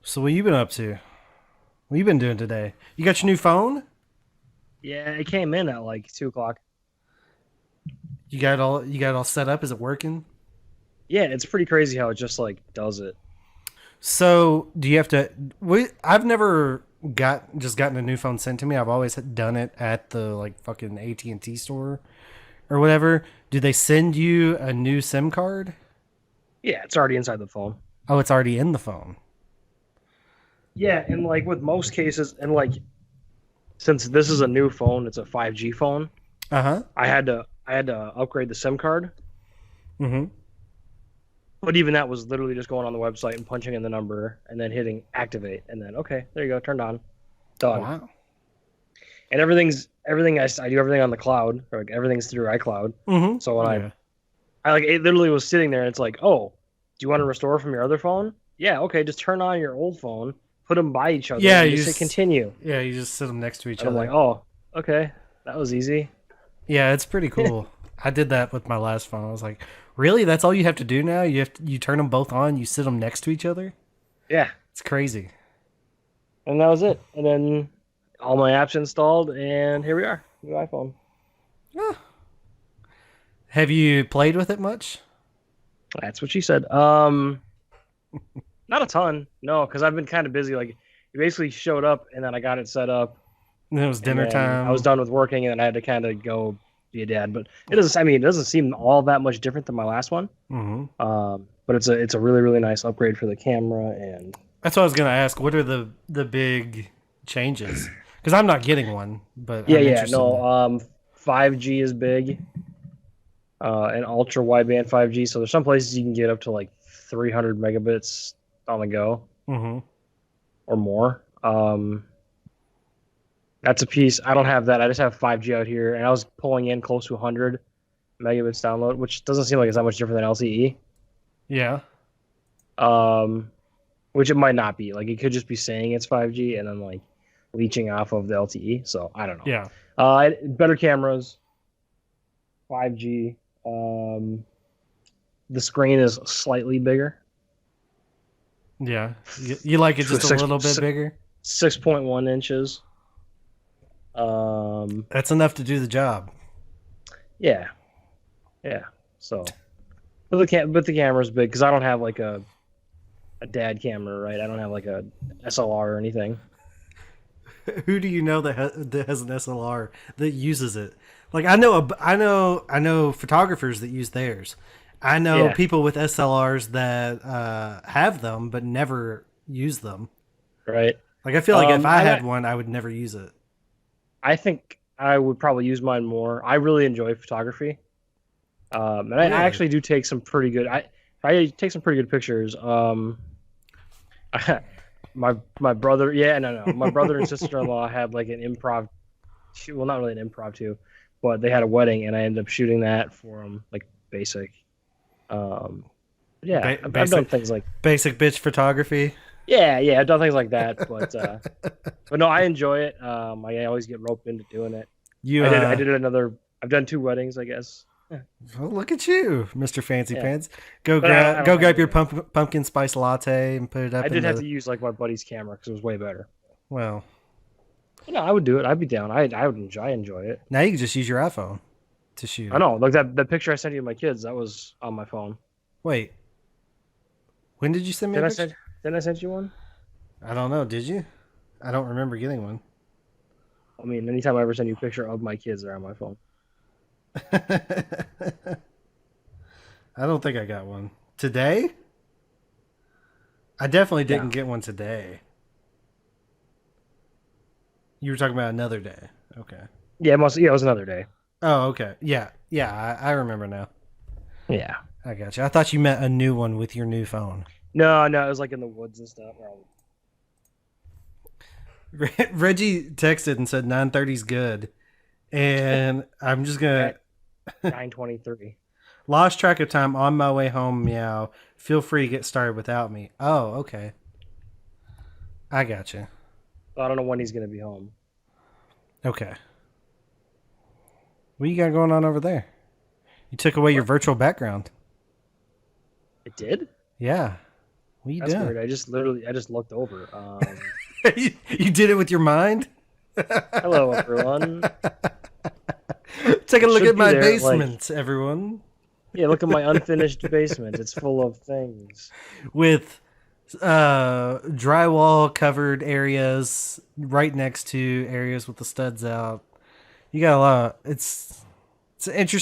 So what you been up to? What you been doing today? You got your new phone? Yeah, it came in at like 2 o'clock. You got it all set up? Is it working? Yeah, it's pretty crazy how it just like does it. So do you have to? I've never gotten a new phone sent to me. I've always done it at the like fucking AT&T store or whatever. Do they send you a new SIM card? Yeah, it's already inside the phone. Oh, it's already in the phone. Yeah, and like with most cases, and like since this is a new phone, it's a 5G phone. Uh huh. I had to upgrade the SIM card, Mm-hmm. but even that was literally just going on the website and punching in the number and then hitting activate, and then okay, there you go, turned on, done. Wow. And everything I do everything on the cloud, or like everything's through iCloud. So when Mm-hmm. I Yeah. I like it literally was sitting there. And it's like, oh, do you want to restore from your other phone? Yeah, okay. Just turn on your old phone, put them by each other, Yeah. and just say continue. You just sit them next to each And I'm like, other. oh, okay, that was easy. Yeah, it's pretty cool. I did that with my last phone. I was like, "Really? That's all you have to do now? You turn them both on, you sit them next to each other? Yeah, It's crazy." and that was it. And then all my apps installed, and here we are, new iPhone. Ah. Have you played with it much? That's what she said. Not a ton, no, because I've been kind of busy. Like, it basically showed up, and then I got it set up, And it was and dinner then I was time. done with working, and then I had to kind of go be a dad. But it doesn't. I mean, it doesn't seem all that much different than my last one. Hmm. But it's a really really nice upgrade for the camera and That's what I was gonna ask. What are the big changes? Because I'm not getting one, but yeah I'm yeah interested no in. 5G is big, and ultra wideband 5G. So there's some places you can get up to like 300 megabits on the go Mm-hmm. or more. That's a piece. I don't have that. I just have 5G out here, and I was pulling in close to 100 megabits download, which doesn't seem like it's that much different than LTE. Yeah. Um, which it might not be. Like it could just be saying it's 5G and then like leeching off of the LTE. So I don't know. Yeah. Better cameras, 5G. Um, the screen is slightly bigger, Yeah. You like it just a six little bit bigger? 6.1 inches. Um, That's enough to do the job. yeah, yeah. So, but the camera's big because I don't have like a dad camera, right? I don't have like a SLR or anything. Who do you know that has an SLR that uses it? Like I know photographers that use theirs. I know Yeah, people with SLRs that have them but never use them. right. Like I feel like if I And had one, I would never use it. I think I would probably use mine more. I really enjoy photography. And I Really? actually do take some pretty good. I take some pretty good pictures. My brother, yeah, no, my brother and sister in law had like an improv. Well, not really an improv too, but they had a wedding, and I ended up shooting that for them, like basic. Um, yeah, I've done Basic things like basic bitch photography. yeah, I've done things like that, but no, I enjoy it. I always get roped into doing it. You I did another. I've done two weddings, I guess. Yeah, well, look at you, Mr. Fancy yeah. Pants. But I Go don't have grab your any. pumpkin spice latte and put it I up in did have the to use like my buddy's camera because it was way better. well. No, I would do it. I'd be down. I would enjoy. I enjoy it. Now you can just use your iPhone to shoot I it. know. Like that picture I sent you of my kids. That was on my phone. Wait, when did you send me a Didn't I picture? send? Didn't I send you one? I don't know. Did you? I don't remember getting one. I mean, anytime I ever send you a picture of my kids, they're on my phone. I don't think I got one today. I definitely Yeah. didn't get one today. You were talking about another day. Okay. Yeah. It must. Yeah. It was another day. Oh, okay. Yeah, yeah. I remember now. Yeah. I got you. I thought you meant a new one with your new phone. No, no. It was like in the woods and stuff. Reggie texted and said 9:30's good, and I'm just gonna At 9:23. lost track of time on my way home. Meow. Feel free to get started without me. Oh, okay. I got you. I don't know when he's gonna be home. Okay. What you got going on over there? You took away your What? virtual background. It did? Yeah. What you That's doing? weird. I just looked over. You did it with your mind? Hello, everyone. Take a It look should at be my there. Like, basement, everyone. yeah, look at my unfinished basement. It's full of things. With drywall covered areas right next to areas with the studs out. You got a lot. It's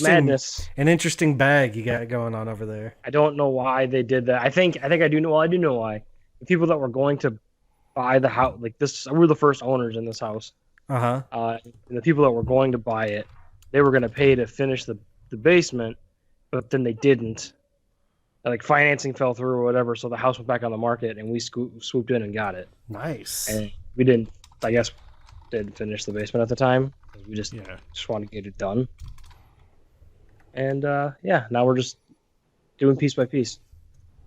Madness. an interesting bag you got going on over there. I don't know why they did that. I think I do know. Well, I do know why. The people that were going to buy the house, like this, we're the first owners in this house. Uh-huh. And the people that were going to buy it, they were going to pay to finish the basement, but then they didn't. Like financing fell through or whatever, so the house went back on the market, and we swooped in and got it. Nice. And we didn't, I guess, didn't finish the basement at the time. We just Yeah. just wanted to get it done. And yeah, now we're just doing piece by piece.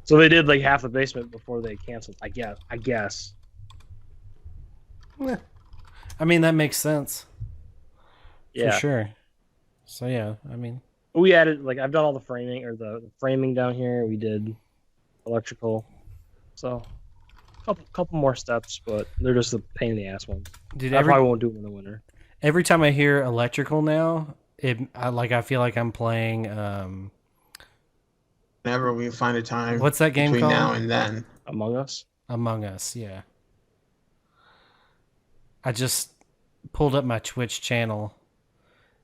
So they did like half the basement before they canceled. I guess. Yeah. I mean, that makes sense. Yeah. For sure. So yeah, I mean, We added like I've done all the framing or the framing down here. We did electrical. So couple more steps, but they're just a pain in the ass ones. dude, I probably won't do them in the winter. every time I hear electrical now, I feel like I'm playing Whenever we find a time what's that game between called? now and then. Among Us. Among Us, yeah. I just pulled up my Twitch channel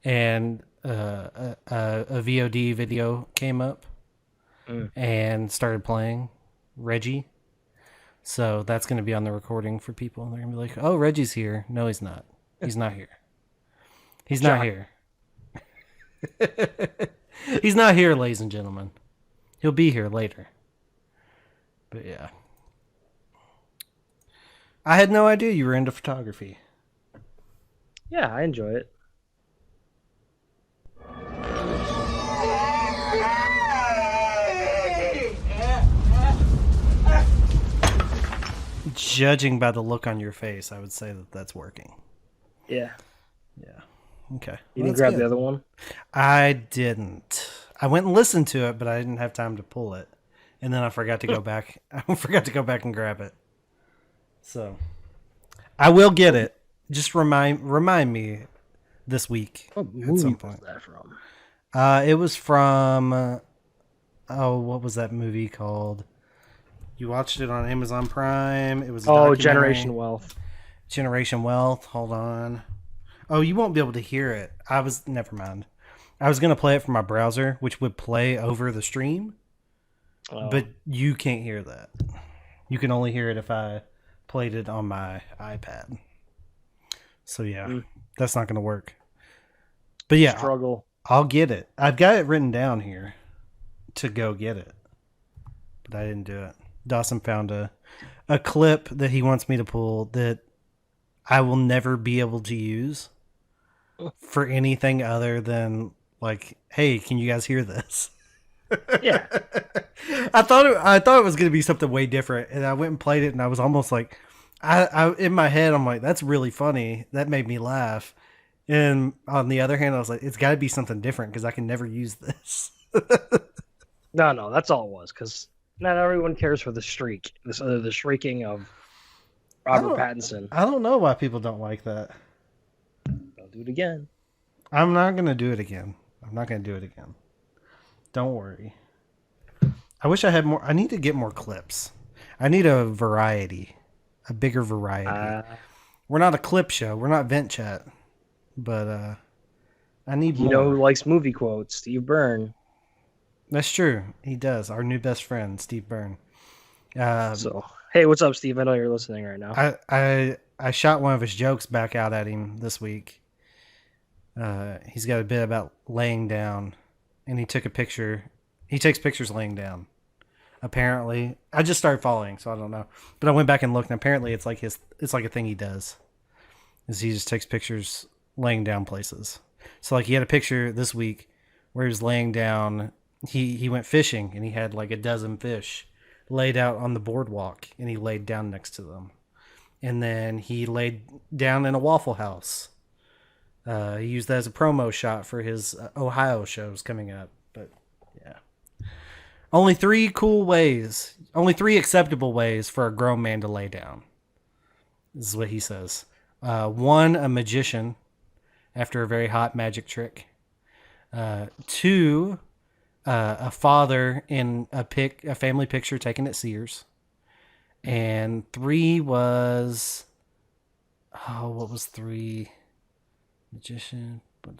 and a VOD video came up and started playing Reggie. So that's going to be on the recording for people. They're going to be like, oh, Reggie's here. No, he's not. He's not here. He's not here. He's not here, ladies and gentlemen. He'll be here later. But yeah. I had no idea you were into photography. Yeah, I enjoy it. Judging by the look on your face, I would say that that's working. Yeah. Yeah. Okay. You Well, didn't grab that's the good. other one? I didn't. I went and listened to it, but I didn't have time to pull it, and then I forgot to go back. I forgot to go back and grab it. So, I will get it. Just remind me this week What at movie some was point. that from? It was from. What was that movie called? You watched it on Amazon Prime. It was a Oh, documentary. Generation Wealth. Generation Wealth. Hold on. Oh, you won't be able to hear it. Never mind. I was gonna play it from my browser, which would play over the stream, Oh. but you can't hear that. You can only hear it if I played it on my iPad. So yeah, that's not gonna work. But yeah, Struggle. I'll get it. I've got it written down here to go get it, but I didn't do it. Dawson found a clip that he wants me to pull that I will never be able to use for anything other than like, hey, can you guys hear this? Yeah. I thought it was going to be something way different, and I went and played it, and I was almost like, I in my head, I'm like, that's really funny. That made me laugh. And on the other hand, I was like, it's got to be something different because I can never use this. No, that's all it was. Because not everyone cares for the streak. The shrieking of Robert Pattinson. I don't know why people don't like that. I'll do it again. I'm not going to do it again. Don't worry. I wish I had more. I need to get more clips. I need a variety, a bigger variety. We're not a clip show. We're not Vent Chat, but I need more. You know who likes movie quotes? Steve Byrne. That's true. He does. Our new best friend, Steve Byrne. So, hey, what's up, Steve? I know you're listening right now. I shot one of his jokes back out at him this week. He's got a bit about laying down, and he took a picture. He takes pictures laying down. Apparently, I just started following, so I don't know. But I went back and looked, and apparently, it's like a thing he does. Is he just takes pictures laying down places. So like he had a picture this week where he was laying down. He went fishing, and he had like a dozen fish laid out on the boardwalk, and he laid down next to them. And then he laid down in a Waffle House. He used that as a promo shot for his Ohio shows coming up. But yeah, Only three cool ways. Only three acceptable ways for a grown man to lay down. This is what he says. One, a magician after a very hot magic trick. Two, a father in a family picture taken at Sears. And three was, what was three? Magician. I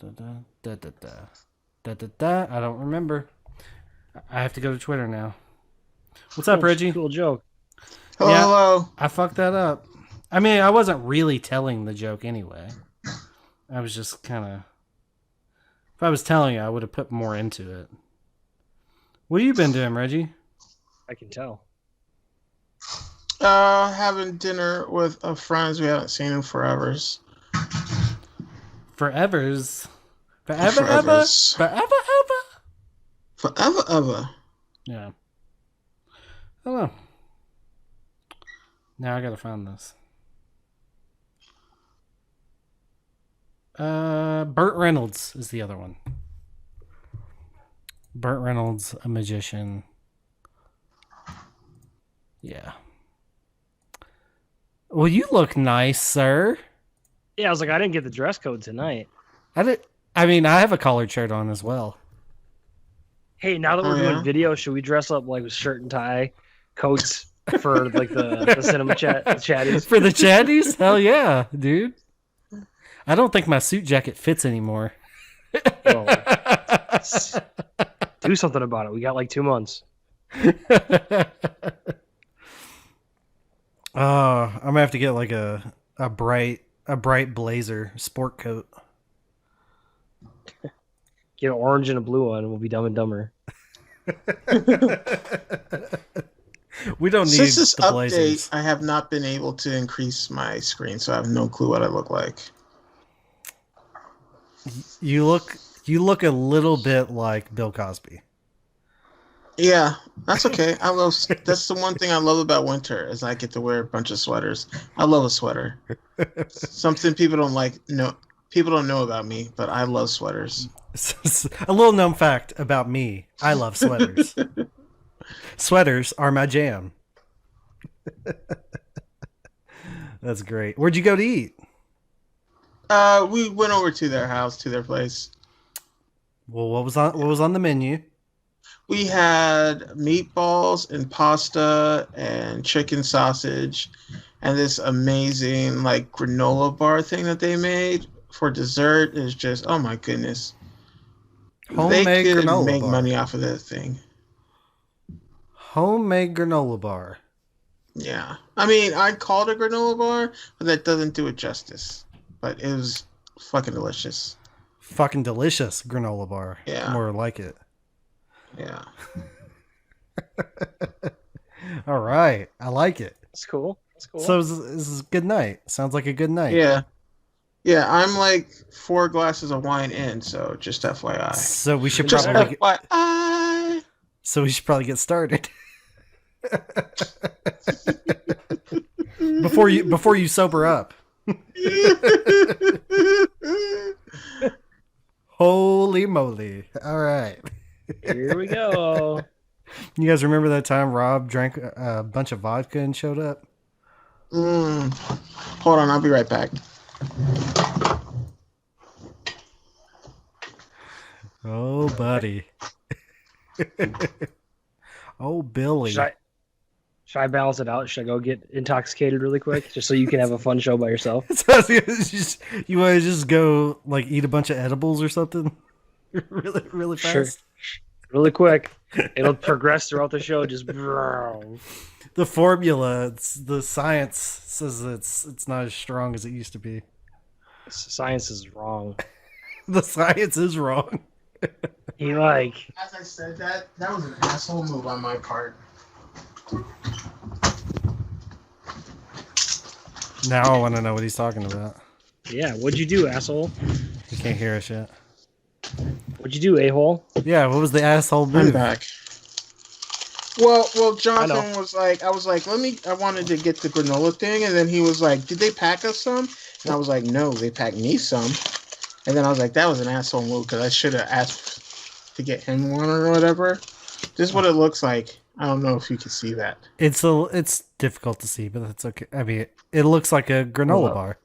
don't remember. I have to go to Twitter now. What's up, Reggie? Cool joke. Hello, Yeah. hello. I fucked that up. I mean, I wasn't really telling the joke anyway. I was just kind of. If I was telling it, I would have put more into it. What have you been doing, Reggie? I can tell. Having dinner with friends we haven't seen in forevers. Forevers. Forever, Forevers. ever? Forever, ever? Forever, ever. Yeah. I don't know. Now I gotta find this. Burt Reynolds is the other one. Burt Reynolds, a magician. Yeah. Well, you look nice, sir. Yeah, I was like, I didn't get the dress code tonight. I mean, I have a collared shirt on as well. Hey, now that we're doing video, should we dress up like with shirt and tie, coats for like the cinema chatties? For the chatties? Hell yeah, dude. I don't think my suit jacket fits anymore. Well, do something about it. We got like 2 months. I'm gonna have to get like a bright blazer sport coat. Get an orange and a blue one, and we'll be Dumb and Dumber. We don't need Since this the update, blazers. I have not been able to increase my screen, so I have no clue what I look like. You look a little bit like Bill Cosby. Yeah, that's okay. That's the one thing I love about winter is I get to wear a bunch of sweaters. I love a sweater. Something people don't know about me, but I love sweaters. A little known fact about me: I love sweaters. Sweaters are my jam. That's great. Where'd you go to eat? We went over to their house, to their place. Well, what was on the menu? We had meatballs and pasta and chicken sausage and this amazing like granola bar thing that they made for dessert. Is just, oh my goodness. Homemade they could granola make bar. money off of that thing. Homemade granola bar. Yeah. I mean, I called it a granola bar, but that doesn't do it justice. But it was fucking delicious. Fucking delicious granola bar. Yeah. More like it. Yeah. All right. I like it. That's cool. That's cool. So this is a good night. Sounds like a good night. Yeah. Yeah, I'm like 4 glasses of wine in, so just FYI. So we should Just probably FYI. So we should probably get started. before you sober up. Holy moly. All right. Here we go. You guys remember that time Rob drank a bunch of vodka and showed up? Hold on, I'll be right back. Oh, buddy. Oh, Billy. Should I balance it out? Should I go get intoxicated really quick just so you can have a fun show by yourself? You want to just go like eat a bunch of edibles or something? really, really fast? Sure. Really quick. It'll progress throughout the show. Just The formula, the science says it's not as strong as it used to be. science is wrong. The science is wrong. He like As I said that was an asshole move on my part. Now I want to know what he's talking about. yeah, what'd you do, asshole? You can't hear us yet. What'd you do, a-hole? Yeah, what was the asshole I'm move? back. Well, I Jonathan know. was like, I wanted to get the granola thing, and then he was like, did they pack us some? And I was like, no, they packed me some. And then I was like, that was an asshole move, because I should have asked to get him one or whatever. This is what it looks like. I don't know if you can see that. It's difficult to see, but that's okay. I mean, it looks like a granola up. bar.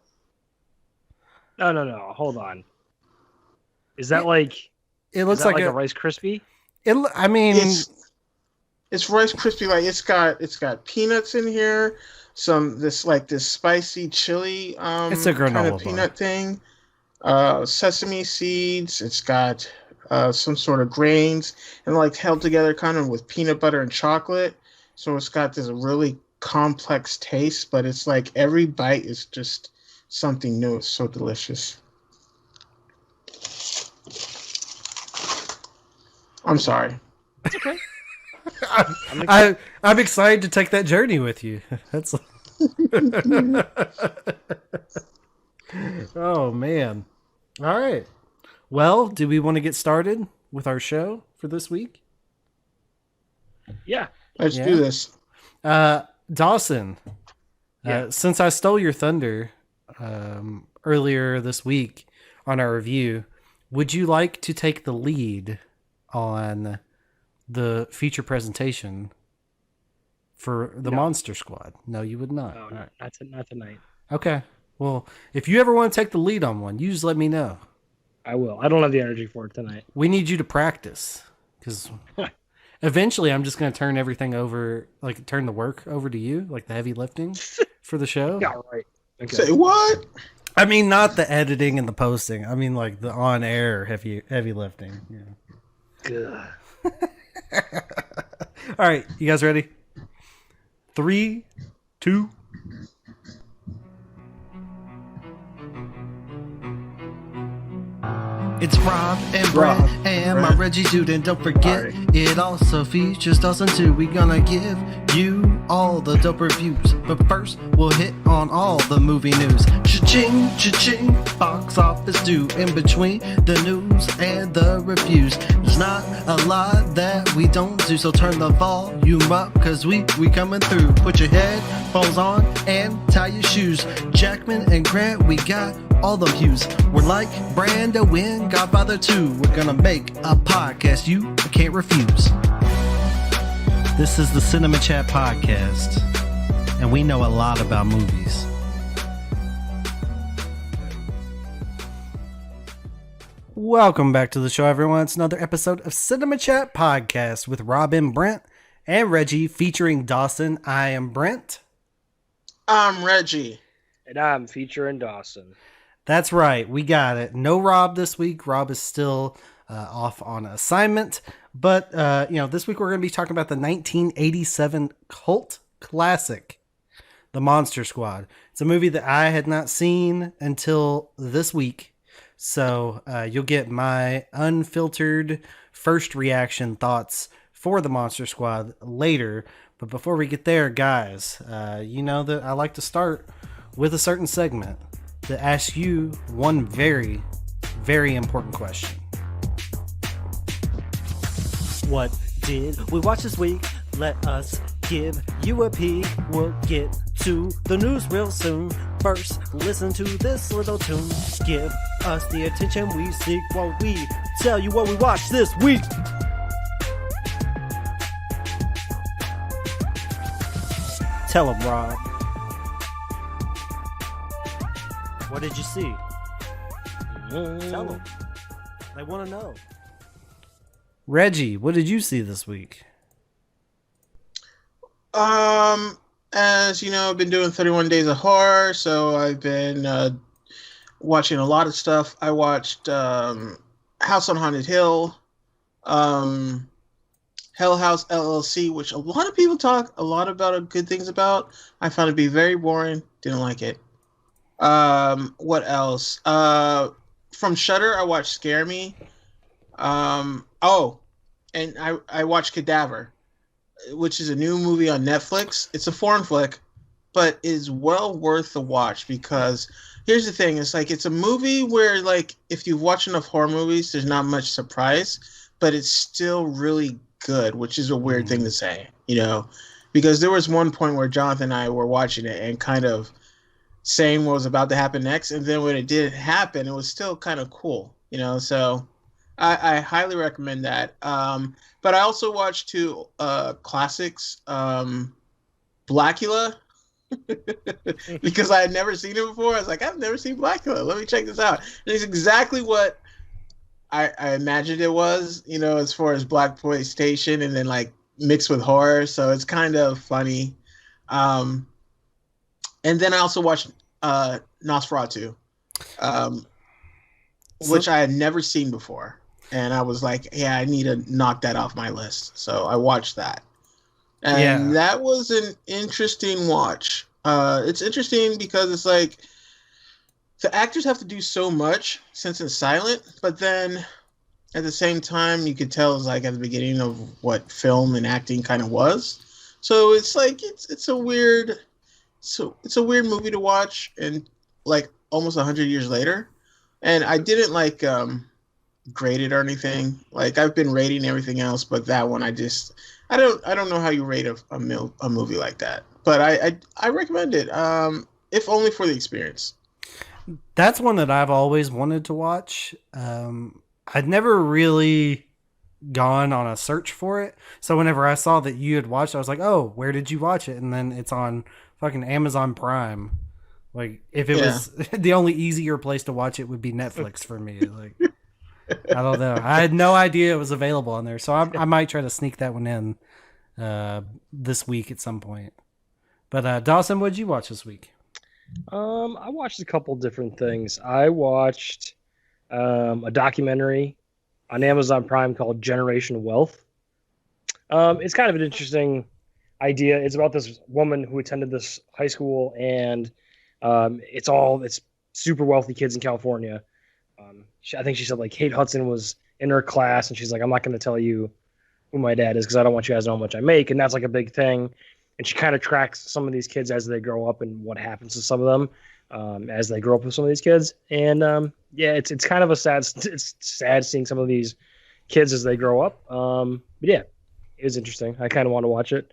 No. Hold on. Is that like? It looks is that like a Rice Krispie? I mean, It's Rice Krispie. Like it's got peanuts in here. This spicy chili. It's a granola kind bar. of peanut thing. Sesame seeds. It's got some sort of grains and like held together kind of with peanut butter and chocolate. So it's got this really complex taste, but it's like every bite is just something new. It's so delicious. I'm sorry. It's okay. I'm excited to take that journey with you. That's. Oh man! All right. Well, do we want to get started with our show for this week? Yeah. Let's do this. Dawson. Yeah. Since I stole your thunder earlier this week on our review, would you like to take the lead on the feature presentation for the Monster Squad? No, you would not. No, All right. not tonight. Okay. Well, if you ever want to take the lead on one, you just let me know. I will. I don't have the energy for it tonight. We need you to practice because eventually I'm just going to turn everything over, like turn the work over to you, like the heavy lifting for the show. Yeah, right. Okay. Say what? I mean, not the editing and the posting. I mean, like the on-air heavy lifting. Yeah. Good. All right, you guys ready? 3, 2. It's Rob and Brent and my Reggie dude, and don't forget it also features Dawson too. We gonna give you all the dope reviews, but first we'll hit on all the movie news. Cha-ching, cha-ching, box office due. In between the news and the reviews, there's not a lot that we don't do, so turn the volume up cause we coming through. Put your headphones on and tie your shoes. Jackman and Grant, we got all the views. We're like Brando in Godfather 2. We're gonna make a podcast you can't refuse. This is the Cinema Chat Podcast, and we know a lot about movies. Welcome back to the show, everyone. It's another episode of Cinema Chat Podcast with Robin, Brent, and Reggie, featuring Dawson. I am Brent. I'm Reggie. And I'm featuring Dawson. That's right. We got it. No Rob this week. Rob is still off on assignment. But, this week we're going to be talking about the 1987 cult classic, The Monster Squad. It's a movie that I had not seen until this week. So you'll get my unfiltered first reaction thoughts for The Monster Squad later. But before we get there, guys, you know that I like to start with a certain segment to ask you one very, very important question. What did we watch this week? Let us give you a peek. We'll get to the news real soon. First, listen to this little tune. Give us the attention we seek while we tell you what we watched this week. Tell them, Rob. What did you see? Tell them. They want to know. Reggie, what did you see this week? As you know, I've been doing 31 Days of Horror, so I've been watching a lot of stuff. I watched House on Haunted Hill, Hell House LLC, which a lot of people talk a lot about good things about. I found it to be very boring. Didn't like it. What else? From Shudder, I watched Scare Me. And I watched Cadaver, which is a new movie on Netflix. It's a foreign flick, but is well worth the watch because here's the thing. It's like, it's a movie where, like, if you've watched enough horror movies, there's not much surprise, but it's still really good, which is a weird thing to say, because there was one point where Jonathan and I were watching it and kind of saying what was about to happen next, and then when it did happen, it was still kind of cool, so I highly recommend that. But I also watched two classics, Blackula, because I had never seen it before. I was like, I've never seen Blackula. Let me check this out. And it's exactly what I imagined it was, as far as Black Station, and then like mixed with horror. So it's kind of funny. Um, and then I also watched Nosferatu, um, which I had never seen before. And I was like, yeah, I need to knock that off my list. So I watched that. And that was an interesting watch. It's interesting because it's like the actors have to do so much since it's silent, but then at the same time, you could tell it's like at the beginning of what film and acting kind of was. So it's like it's a weird, it's a weird movie to watch, and like almost 100 years later. And I didn't like grade it or anything. Like I've been rating everything else, but that one I don't know how you rate a movie like that. But I recommend it. If only for the experience. That's one that I've always wanted to watch. I'd never really gone on a search for it. So whenever I saw that you had watched it, I was like, oh, where did you watch it? And then it's on fucking Amazon Prime. Like, if it was the only easier place to watch it would be Netflix for me. Like, I don't know. I had no idea it was available on there. So I might try to sneak that one in this week at some point. But Dawson, what did you watch this week? I watched a couple different things. I watched a documentary on Amazon Prime called Generation Wealth. It's kind of an interesting idea. It's about this woman who attended this high school, and it's super wealthy kids in California. I think she said like Kate Hudson was in her class, and she's like, I'm not going to tell you who my dad is because I don't want you guys to know how much I make, and that's like a big thing. And she kind of tracks some of these kids as they grow up and what happens to some of them as they grow up with some of these kids. And it's kind of it's sad seeing some of these kids as they grow up. But yeah, it was interesting. I kind of want to watch it.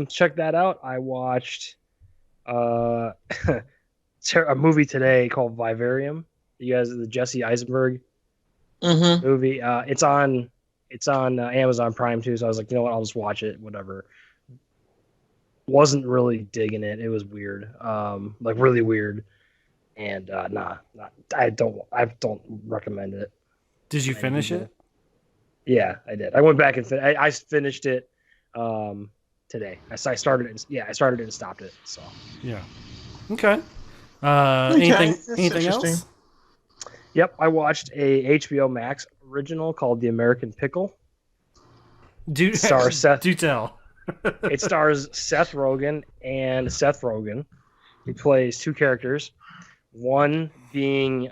Check that out. I watched a movie today called Vivarium. You guys, the Jesse Eisenberg movie. It's on Amazon Prime too. So I was like, you know what, I'll just watch it. Whatever. Wasn't really digging it. It was weird, like really weird, and I don't recommend it. Did you finish it? Yeah, I did. I went back and I finished it today. I started it. I started it and stopped it. So yeah. Okay. Anything else? Yep, I watched a HBO Max original called The American Pickle. Do tell. It stars Seth Rogen, and Seth Rogen, he plays two characters. One being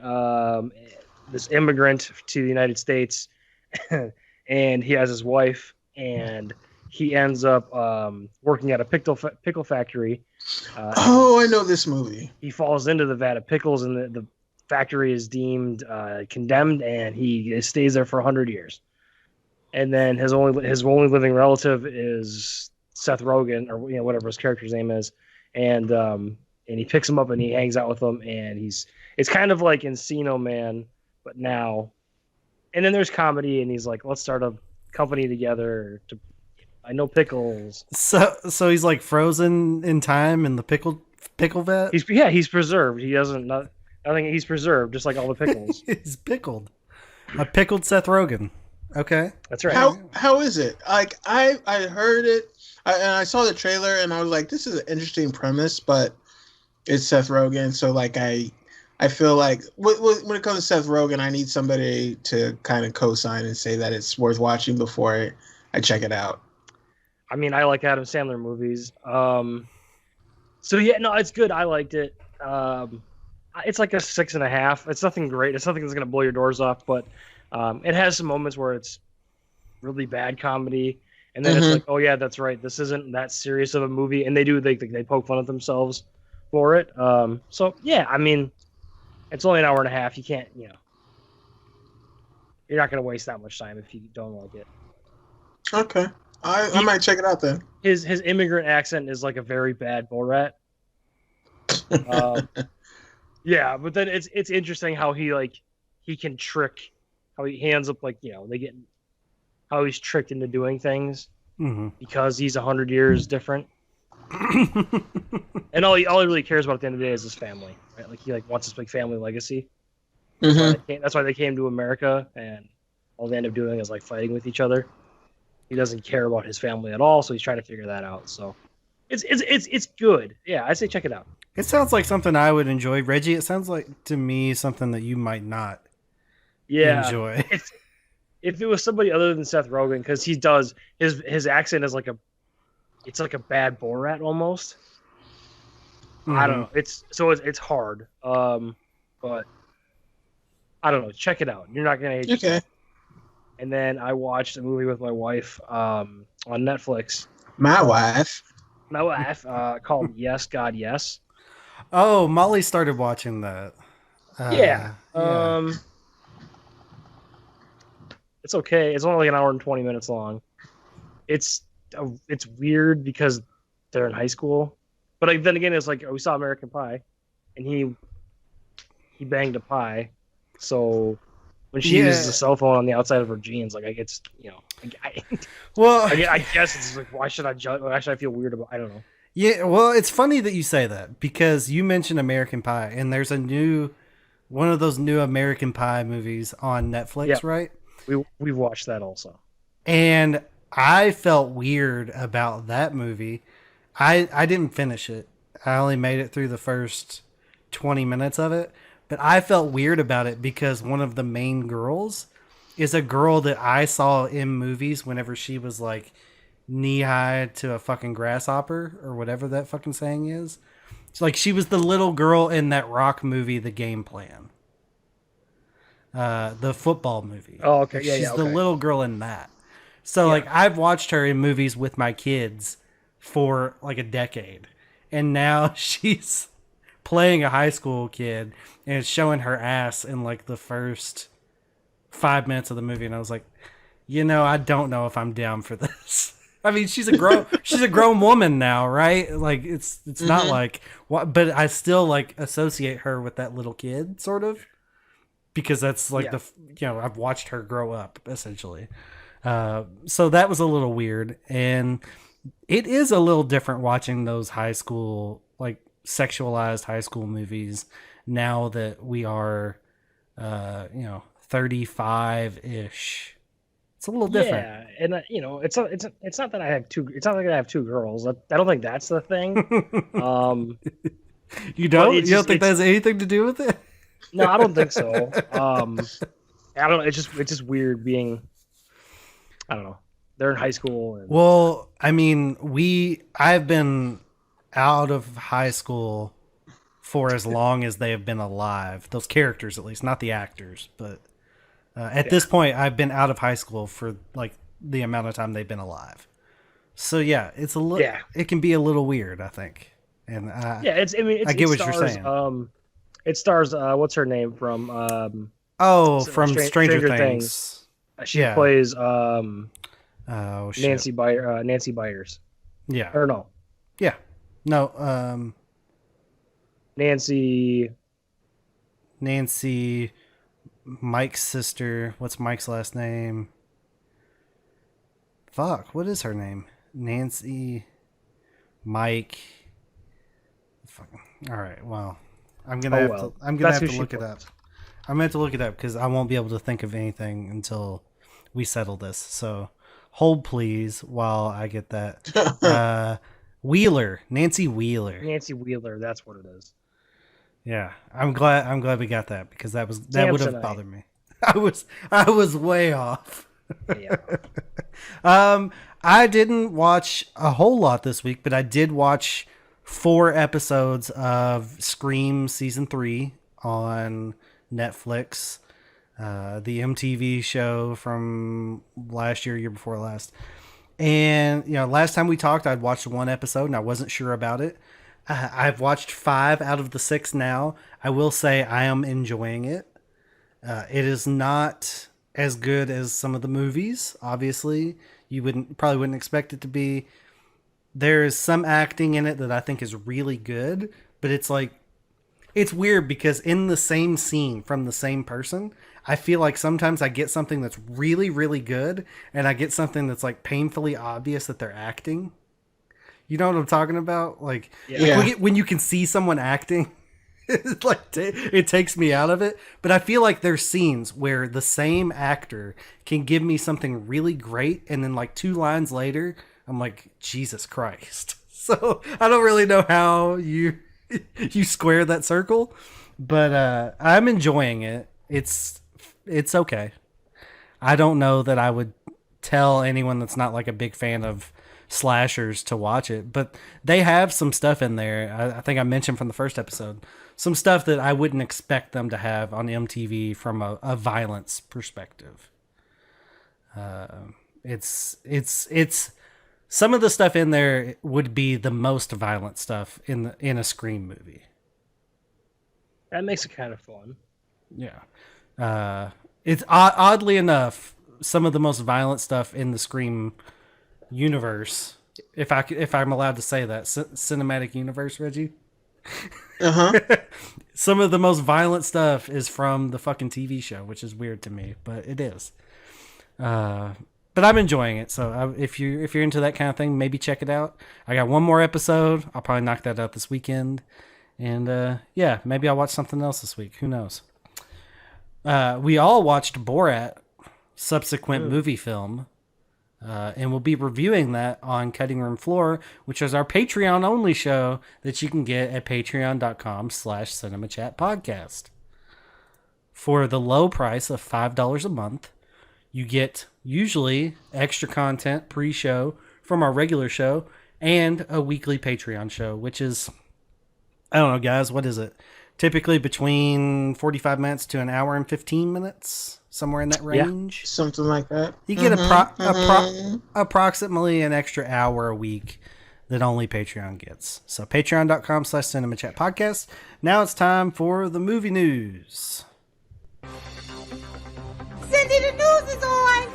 this immigrant to the United States, and he has his wife, and he ends up working at a pickle factory. I know this movie. He falls into the vat of pickles, and the factory is deemed condemned, and he stays there for 100 years. And then his only living relative is Seth Rogen, or whatever his character's name is, and he picks him up and he hangs out with him, and it's kind of like Encino Man, but now. And then there's comedy, and he's like, let's start a company together. I know pickles. So he's like frozen in time in the pickle vat. He's preserved. He doesn't nothing. He's preserved, just like all the pickles. He's pickled. A pickled Seth Rogen. Okay, that's right. How is it? Like I heard it, and I saw the trailer, and I was like, this is an interesting premise, but it's Seth Rogen, so like I feel like when it comes to Seth Rogen, I need somebody to kind of co-sign and say that it's worth watching before I check it out. I mean, I like Adam Sandler movies. So yeah, no, it's good. I liked it. It's like a 6.5. It's nothing great. It's nothing that's gonna blow your doors off, but it has some moments where it's really bad comedy, and then it's like, oh yeah, that's right. This isn't that serious of a movie, and they poke fun at themselves for it. So yeah, I mean, it's only an hour and a half. You can't, you're not gonna waste that much time if you don't like it. Okay, I might check it out then. His immigrant accent is like a very bad Borat. Yeah, but then it's interesting how he can trick how he ends up like they get how he's tricked into doing things Hmm. because he's 100 years different. And all he really cares about at the end of the day is his family, right? Like he like wants this big family legacy. Mm-hmm. That's why they came to America, and all they end up doing is like fighting with each other. He doesn't care about his family at all, so he's trying to figure that out. So it's good. Yeah, I say check it out. It sounds like something I would enjoy, Reggie. It sounds like to me something that you might not Yeah, enjoy. if it was somebody other than Seth Rogen, because he does his accent is like it's like a bad Borat almost. I don't know. It's hard. But I don't know. Check it out. You're not gonna hate Okay. yourself. And then I watched a movie with my wife on Netflix. My wife. My wife called Yes God Yes. Oh, Molly started watching that. Yeah. yeah. It's okay. It's only like an hour and 20 minutes long. It's weird because they're in high school, but like, then again, it's like we saw American Pie, and he banged a pie, so when she uses a cell phone on the outside of her jeans, like I get Well, I guess it's like why should I judge? Why should I feel weird about? I don't know. yeah. Well, it's funny that you say that because you mentioned American Pie, and there's one of those new American Pie movies on Netflix, Yep. right? We've watched that also. And I felt weird about that movie. I didn't finish it. I only made it through the first 20 minutes of it, but I felt weird about it because one of the main girls is a girl that I saw in movies whenever she was like knee high to a fucking grasshopper or whatever that fucking saying is. It's like she was the little girl in that rock movie, The Game Plan. The football movie. Oh, okay. Yeah, She's yeah. the Okay. little girl in that. So Yeah. like I've watched her in movies with my kids for like a decade. And now she's playing a high school kid and it's showing her ass in like the first 5 minutes of the movie, and I was like, I don't know if I'm down for this. I mean, she's a grown woman now, right? Like it's not like what, but I still like associate her with that little kid sort of because that's like I've watched her grow up essentially. So that was a little weird, and it is a little different watching those high school, like sexualized high school movies now that we are, 35 ish. It's a little different. Yeah, and it's not that I have two. It's not like I have two girls. I don't think that's the thing. You don't? it's You don't just- think that has anything to do with it? No, I don't think so. I don't know. It's just weird being. I don't know. They're in high school. And, Well, I mean, I've been out of high school for as long as they have been alive. Those characters, at least, not the actors, but at this point, I've been out of high school for like the amount of time they've been alive. So yeah, it's a little. Yeah. It can be a little weird, I think. And yeah, I get it what you're stars, saying. It stars what's her name from from Stranger Things. Things. She Yeah. plays Oh shit. Nancy Byers. Yeah. Or no, Yeah. No. Nancy. Nancy, Mike's sister. What's Mike's last name? Fuck. What is her name? Nancy, Mike. Fuck. All right. Well, I'm gonna have to. I'm gonna That's have who to she look it up. plays. I'm gonna have to look it up because I won't be able to think of anything until we settle this. So hold please while I get that. Wheeler, Nancy Wheeler. Nancy Wheeler. That's what it is. Yeah, I'm glad we got that because that would have Samsonite. bothered me. I was way off. Yeah. I didn't watch a whole lot this week, but I did watch 4 episodes of Scream season 3 on Netflix, the MTV show from last year before last. And last time we talked, I'd watched 1 episode and I wasn't sure about it. I've watched 5 out of the 6 now. I will say I am enjoying it. It is not as good as some of the movies. Obviously, you probably wouldn't expect it to be. There is some acting in it that I think is really good, but it's like it's weird because in the same scene from the same person, I feel like sometimes I get something that's really, really good, and I get something that's like painfully obvious that they're acting. You know what I'm talking about? Like, Yeah. when you can see someone acting, it's like it takes me out of it. But I feel like there's scenes where the same actor can give me something really great, and then like 2 lines later, I'm like, Jesus Christ. So I don't really know how you square that circle, but I'm enjoying it. It's okay. I don't know that I would tell anyone that's not like a big fan of slashers to watch it, but they have some stuff in there. I think I mentioned from the first episode some stuff that I wouldn't expect them to have on MTV from a violence perspective. It's some of the stuff in there would be the most violent stuff in a Scream movie. That makes it kind of fun. Yeah. It's oddly enough some of the most violent stuff in the Scream universe, if I'm allowed to say that, cinematic universe, Reggie. Some of the most violent stuff is from the fucking TV show, which is weird to me, but it is. But I'm enjoying it. So if you're into that kind of thing, maybe check it out. I got one more episode. I'll probably knock that out this weekend, and yeah, maybe I'll watch something else this week. Who knows? We all watched Borat, subsequent movie film. And we'll be reviewing that on Cutting Room Floor, which is our Patreon only show that you can get at patreon.com/cinemachatpodcast. For the low price of $5 a month, you get usually extra content pre-show from our regular show and a weekly Patreon show, which is, I don't know, guys, what is it? Typically between 45 minutes to an hour and 15 minutes. Somewhere in that range. Yeah, something like that. You get approximately an extra hour a week that only Patreon gets. So patreon.com/cinemachatpodcast. Now it's time for the movie news. Cindy, the news is on!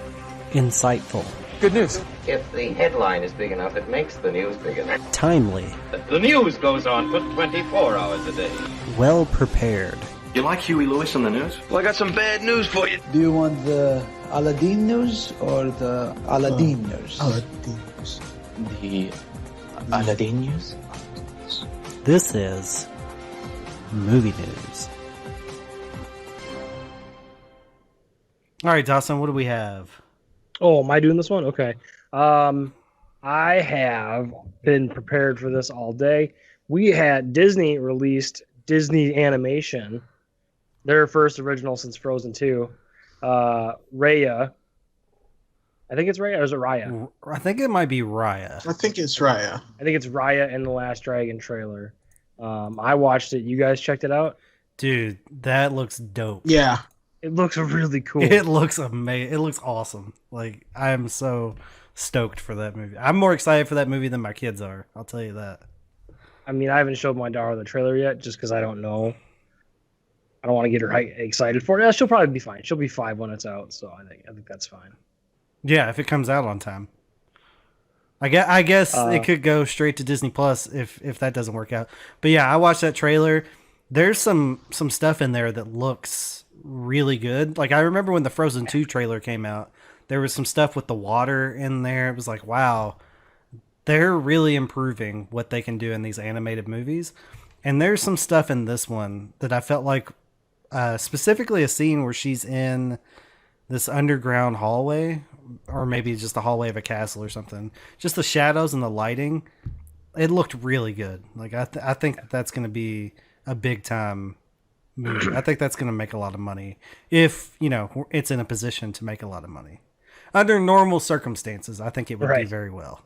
Insightful. Good news. If the headline is big enough, it makes the news big enough. Timely. The news goes on for 24 hours a day. Well prepared. You like Huey Lewis on the news? Well, I got some bad news for you. Do you want the Aladdin news or the Aladdin news? Aladdin news. The Aladdin news? This is movie news. All right, Dawson, what do we have? Oh, am I doing this one? Okay. I have been prepared for this all day. We had Disney released Disney Animation, their first original since Frozen 2. Raya. I think it's Raya, or is it Raya? I think it might be Raya. I think it's Raya. I think it's Raya and the Last Dragon trailer. I watched it. You guys checked it out? Dude, that looks dope. Yeah. It looks really cool. It looks amazing. It looks awesome. Like, I am so stoked for that movie. I'm more excited for that movie than my kids are. I'll tell you that. I mean, I haven't showed my daughter the trailer yet, just because I don't know. I don't want to get her excited for it. She'll probably be fine. She'll be 5 when it's out, so I think that's fine. Yeah, if it comes out on time. I guess it could go straight to Disney Plus if that doesn't work out. But yeah, I watched that trailer. There's some stuff in there that looks really good. Like, I remember when the Frozen 2 trailer came out, there was some stuff with the water in there. It was like, wow, they're really improving what they can do in these animated movies. And there's some stuff in this one that I felt like, specifically a scene where she's in this underground hallway, or maybe just the hallway of a castle or something. Just the shadows and the lighting, it looked really good. Like, I think that's going to be a big time movie. I think that's going to make a lot of money if, it's in a position to make a lot of money. Under normal circumstances, I think it would do very well.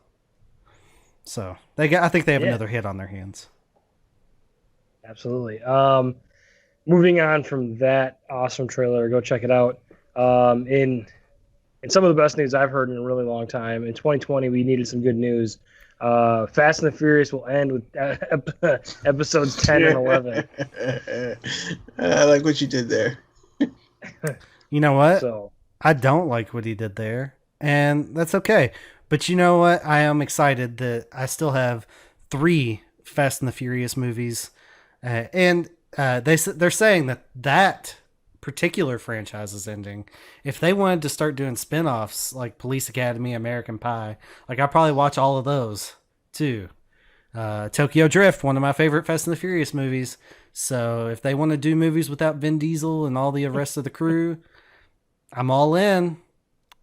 So I think they have another hit on their hands. Absolutely. Moving on from that awesome trailer, go check it out. In some of the best news I've heard in a really long time, in 2020 we needed some good news. Fast and the Furious will end with episodes 10 and 11. I like what you did there. You know what? So I don't like what he did there, and that's okay. But you know what? I am excited that I still have 3 Fast and the Furious movies. And they're saying that particular franchise is ending. If they wanted to start doing spin-offs like Police Academy, American Pie, like I'll probably watch all of those too. Tokyo Drift, one of my favorite Fast and the Furious movies. So if they want to do movies without Vin Diesel and all the rest of the crew, I'm all in.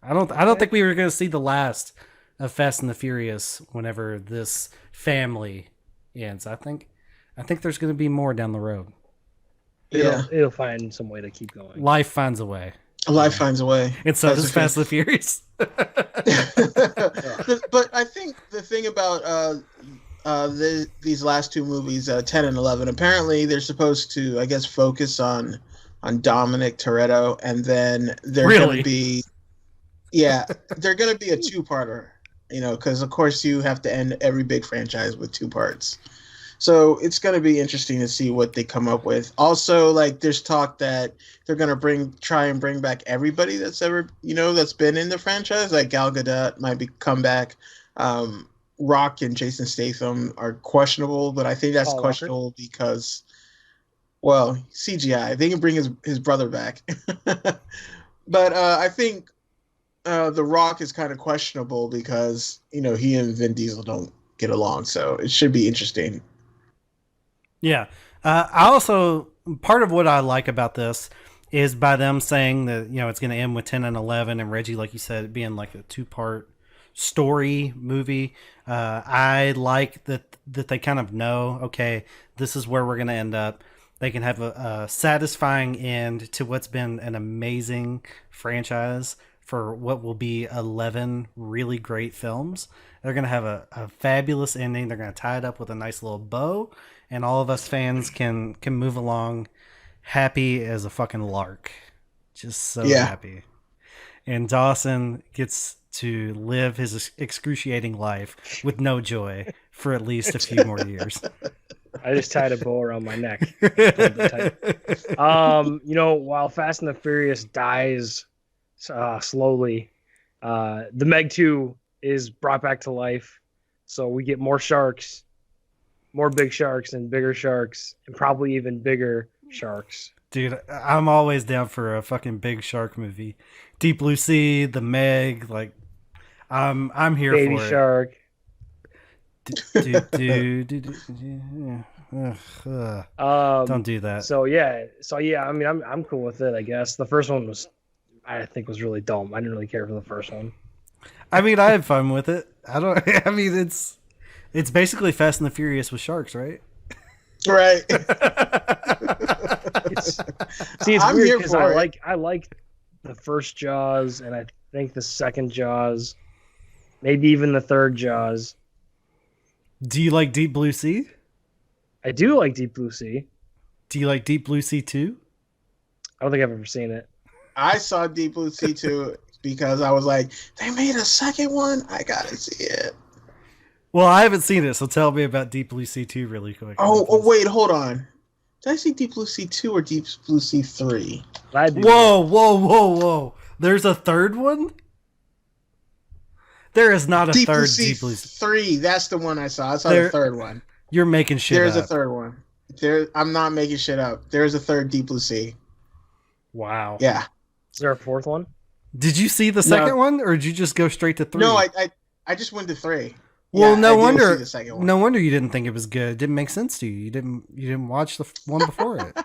I don't think we were going to see the last of Fast and the Furious whenever this family ends. I think there's going to be more down the road. It'll find some way to keep going. Life finds a way. Life finds a way. And so does Fast and the Furious. But I think the thing about these last two movies, 10 and 11, apparently they're supposed to, I guess, focus on Dominic Toretto, and then they're going to be, they're going to be a two-parter, because of course you have to end every big franchise with two parts. So it's going to be interesting to see what they come up with. Also, like, there's talk that they're going to try and bring back everybody that's ever, that's been in the franchise. Like Gal Gadot might come back. Rock and Jason Statham are questionable, but I think that's questionable because, well, CGI. They can bring his brother back. But I think The Rock is kind of questionable because, he and Vin Diesel don't get along. So it should be interesting. Yeah. I also, part of what I like about this is by them saying that, it's going to end with 10 and 11 and Reggie, like you said, it being like a 2-part story movie. I like that they kind of know, okay, this is where we're going to end up. They can have a satisfying end to what's been an amazing franchise for what will be 11 really great films. They're going to have a fabulous ending. They're going to tie it up with a nice little bow, and all of us fans can move along happy as a fucking lark. Just so happy. And Dawson gets to live his excruciating life with no joy for at least a few more years. I just tied a bow around my neck. While Fast and the Furious dies slowly, the Meg 2 is brought back to life. So we get more sharks, more big sharks and bigger sharks, and probably even bigger sharks. Dude, I'm always down for a fucking big shark movie. Deep Blue Sea, The Meg, like, I'm here Baby for it. Shark. Don't do that. So I mean, I'm cool with it. I guess the first one I think was really dumb. I didn't really care for the first one. I mean, I had fun with it. I mean, it's basically Fast and the Furious with sharks, right? Right. It's weird because I like the first Jaws, and I think the second Jaws, maybe even the third Jaws. Do you like Deep Blue Sea? I do like Deep Blue Sea. Do you like Deep Blue Sea 2? I don't think I've ever seen it. I saw Deep Blue Sea 2 because I was like, they made a second one? I gotta see it. Well, I haven't seen it, so tell me about Deep Blue Sea 2 really quick. Oh, wait, hold on. Did I see Deep Blue Sea 2 or Deep Blue Sea 3? Whoa. There's a third one? There is not a third Deep Blue Sea 3. That's the one I saw. I saw the third one. You're making shit There's up. a third one. I'm not making shit up. There's a third Deep Blue Sea. Wow. Yeah. Is there a fourth one? Did you see the second one, or did you just go straight to 3? No, I just went to 3. Well, yeah, no wonder. The second one. No wonder you didn't think it was good. It didn't make sense to you. You didn't watch the one before it.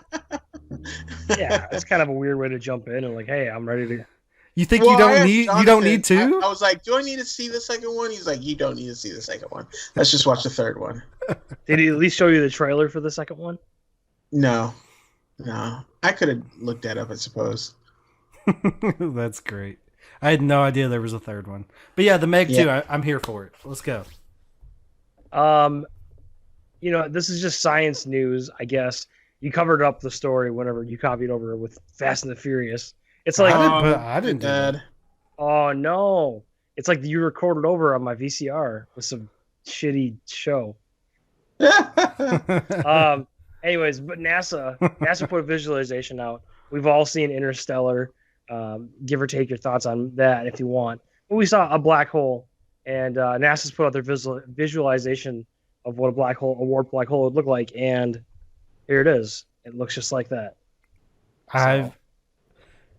Yeah, it's kind of a weird way to jump in and like, hey, I'm ready to. You think you don't need to? I was like, do I need to see the second one? He's like, you don't need to see the second one. Let's just watch the third one. Did he at least show you the trailer for the second one? No. I could have looked that up, I suppose. That's great. I had no idea there was a third one. But yeah, the Meg 2, I'm here for it. Let's go. This is just science news, I guess. You covered up the story whenever you copied over with Fast and the Furious. It's like I didn't do that. Oh no. It's like you recorded over on my VCR with some shitty show. Anyways, but NASA put a visualization out. We've all seen Interstellar. Give or take your thoughts on that if you want. But we saw a black hole, and NASA's put out their visualization of what a warped black hole would look like, and here it is. It looks just like that. That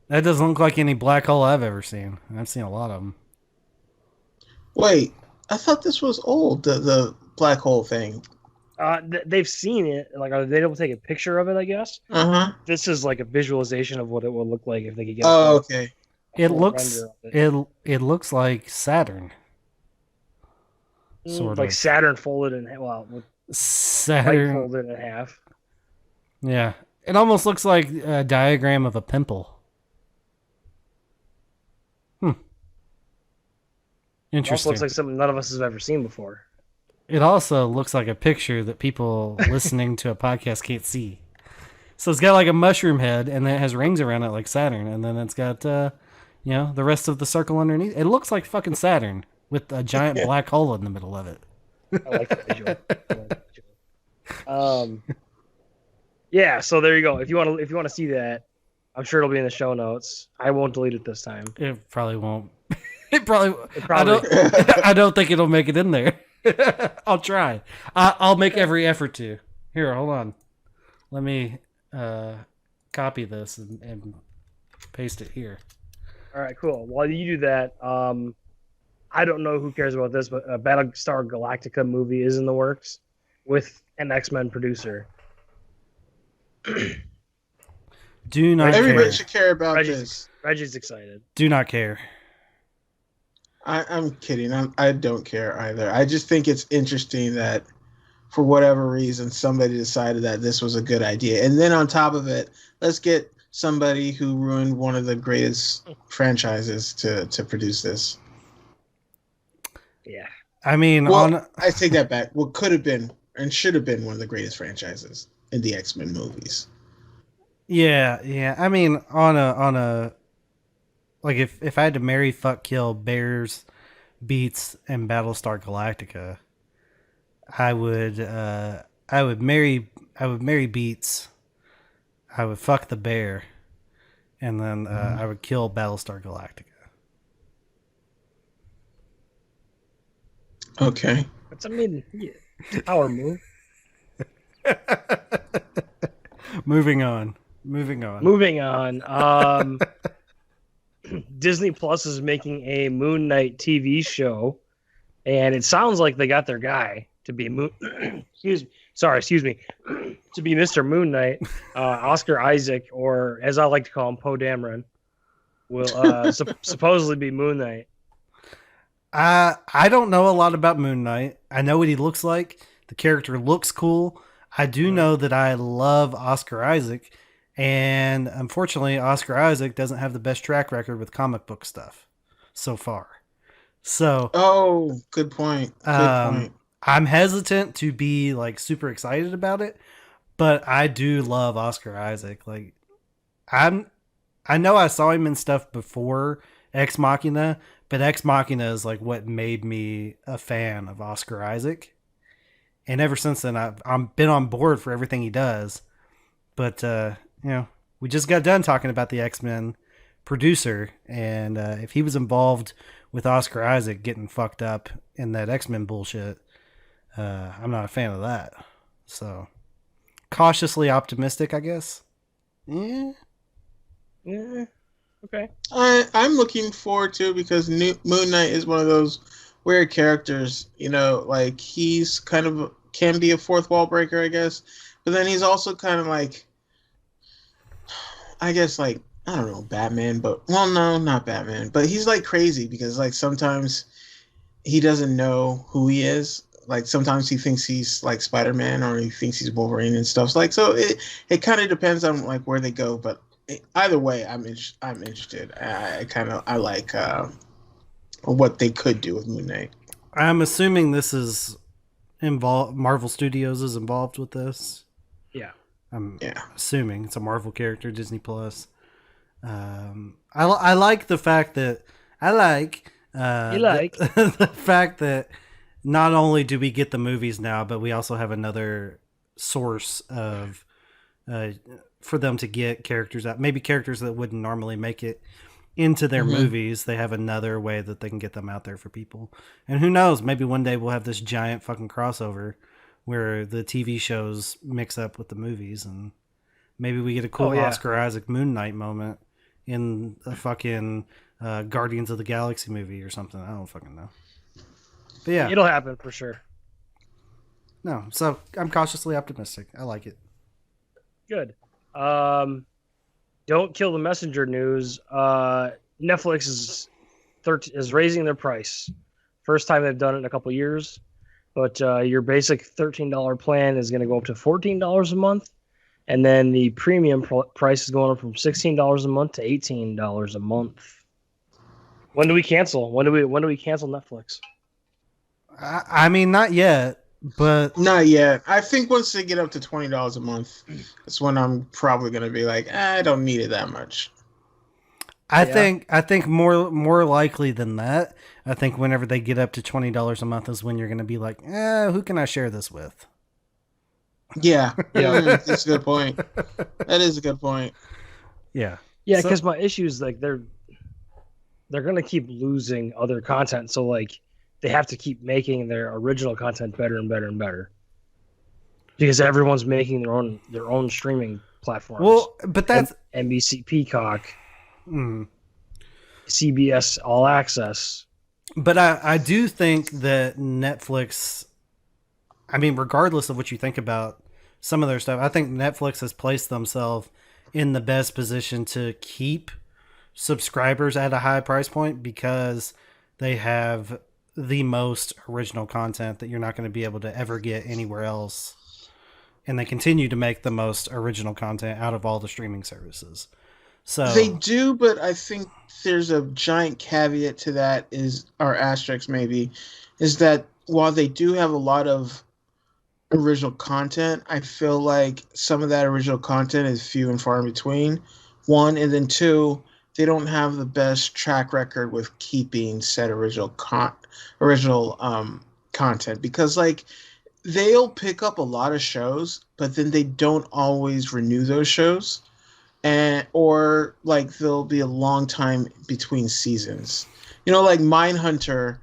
doesn't look like any black hole I've ever seen. I've seen a lot of them. Wait, I thought this was old. The black hole thing. They've seen it. Like, are they able to take a picture of it? I guess. This is like a visualization of what it would look like if they could get. Oh, okay. It looks it looks like Saturn. Sort like of. Saturn folded in with Saturn folded in half. Yeah, it almost looks like a diagram of a pimple. It also Interesting. looks like something none of us has ever seen before. It also looks like a picture that people listening to a podcast can't see. So it's got like a mushroom head, and then it has rings around it like Saturn, and then it's got the rest of the circle underneath. It looks like fucking Saturn with a giant black hole in the middle of it. I like that visual. Yeah, so there you go. If you want to see that, I'm sure it'll be in the show notes. I won't delete it this time. It probably won't. It probably. probably I don't think it'll make it in there. I'll try. I'll make every effort to. Here, hold on. Let me copy this and paste it here. All right, cool. While you do that, I don't know who cares about this, but a Battlestar Galactica movie is in the works with an X-Men producer. Do not Everybody care. should care about this. Reggie's excited. Do not care. I'm kidding. I don't care either. I just think it's interesting that for whatever reason, somebody decided that this was a good idea. And then on top of it, let's get somebody who ruined one of the greatest franchises to produce this. Yeah. I mean, I take that back. What could have been and should have been one of the greatest franchises in the X-Men movies. Yeah. I mean, on a like if I had to marry, fuck, kill Bears, Beats, and Battlestar Galactica, I would marry Beats. I would fuck the bear, and then I would kill Battlestar Galactica. Okay. That's power move. Moving on. Disney Plus is making a Moon Knight TV show, and it sounds like they got their guy to be excuse me, to be Mr. Moon Knight. Oscar Isaac, or as I like to call him, Poe Dameron, will supposedly be Moon Knight. I don't know a lot about Moon Knight. I know what he looks like. The character looks cool. I do know that I love Oscar Isaac, and unfortunately, Oscar Isaac doesn't have the best track record with comic book stuff so far. So, good point. Good point. I'm hesitant to be like super excited about it, but I do love Oscar Isaac. Like, I know I saw him in stuff before Ex Machina, but Ex Machina is like what made me a fan of Oscar Isaac. And ever since then, I've been on board for everything he does. But, we just got done talking about the X-Men producer. And if he was involved with Oscar Isaac getting fucked up in that X-Men bullshit, I'm not a fan of that. So, cautiously optimistic, I guess. Yeah. Okay. I'm looking forward to it because Moon Knight is one of those weird characters, like he's kind of can be a fourth wall breaker, I guess, but then he's also kind of like, I guess, like, I don't know, Batman, but no, not Batman, but he's like crazy because like sometimes he doesn't know who he is. Like sometimes he thinks he's like Spider-Man or he thinks he's Wolverine and stuff. Like, so it kind of depends on like where they go, but either way, I'm interested. I like what they could do with Moon Knight. I'm assuming this is involved. Marvel Studios is involved with this. Yeah. I'm assuming it's a Marvel character, Disney Plus. I like the fact that the fact that not only do we get the movies now, but we also have another source of for them to get characters out. Maybe characters that wouldn't normally make it into their movies. They have another way that they can get them out there for people. And who knows? Maybe one day we'll have this giant fucking crossover where the TV shows mix up with the movies, and Maybe we get a cool Oh, yeah. Oscar Isaac Moon Knight moment in a fucking Guardians of the Galaxy movie or something. I don't fucking know. But yeah, It'll happen for sure. no. So I'm cautiously optimistic. I like it. Good. Don't kill the messenger news. Netflix is raising their price. First time they've done it in a couple years. But your basic $13 plan is going to go up to $14 a month. And then the premium price is going up from $16 a month to $18 a month. When do we cancel? When do we cancel Netflix? I mean, not yet, but Not yet. I think once they get up to $20 a month, that's when I'm probably gonna be like, I don't need it that much. I think more likely than that. I think whenever they get up to $20 a month is when you're going to be like, who can I share this with? Yeah, that's a good point. That is a good point. Yeah. Yeah, So- because my issue is like they're gonna keep losing other content, so like they have to keep making their original content better and better and better. Because everyone's making their own streaming platforms. Well, but that's NBC Peacock, mm. CBS All Access. But I do think that Netflix, I mean, regardless of what you think about some of their stuff, I think Netflix has placed themselves in the best position to keep subscribers at a high price point because they have the most original content that you're not going to be able to ever get anywhere else. And they continue to make the most original content out of all the streaming services. So They do, but I think there's a giant caveat to that or asterisk maybe, is that while they do have a lot of original content, I feel like some of that original content is few and far in between. One, and then two, they don't have the best track record with keeping said original content because like they'll pick up a lot of shows, but then they don't always renew those shows. Or like there'll be a long time between seasons. You know, like Mindhunter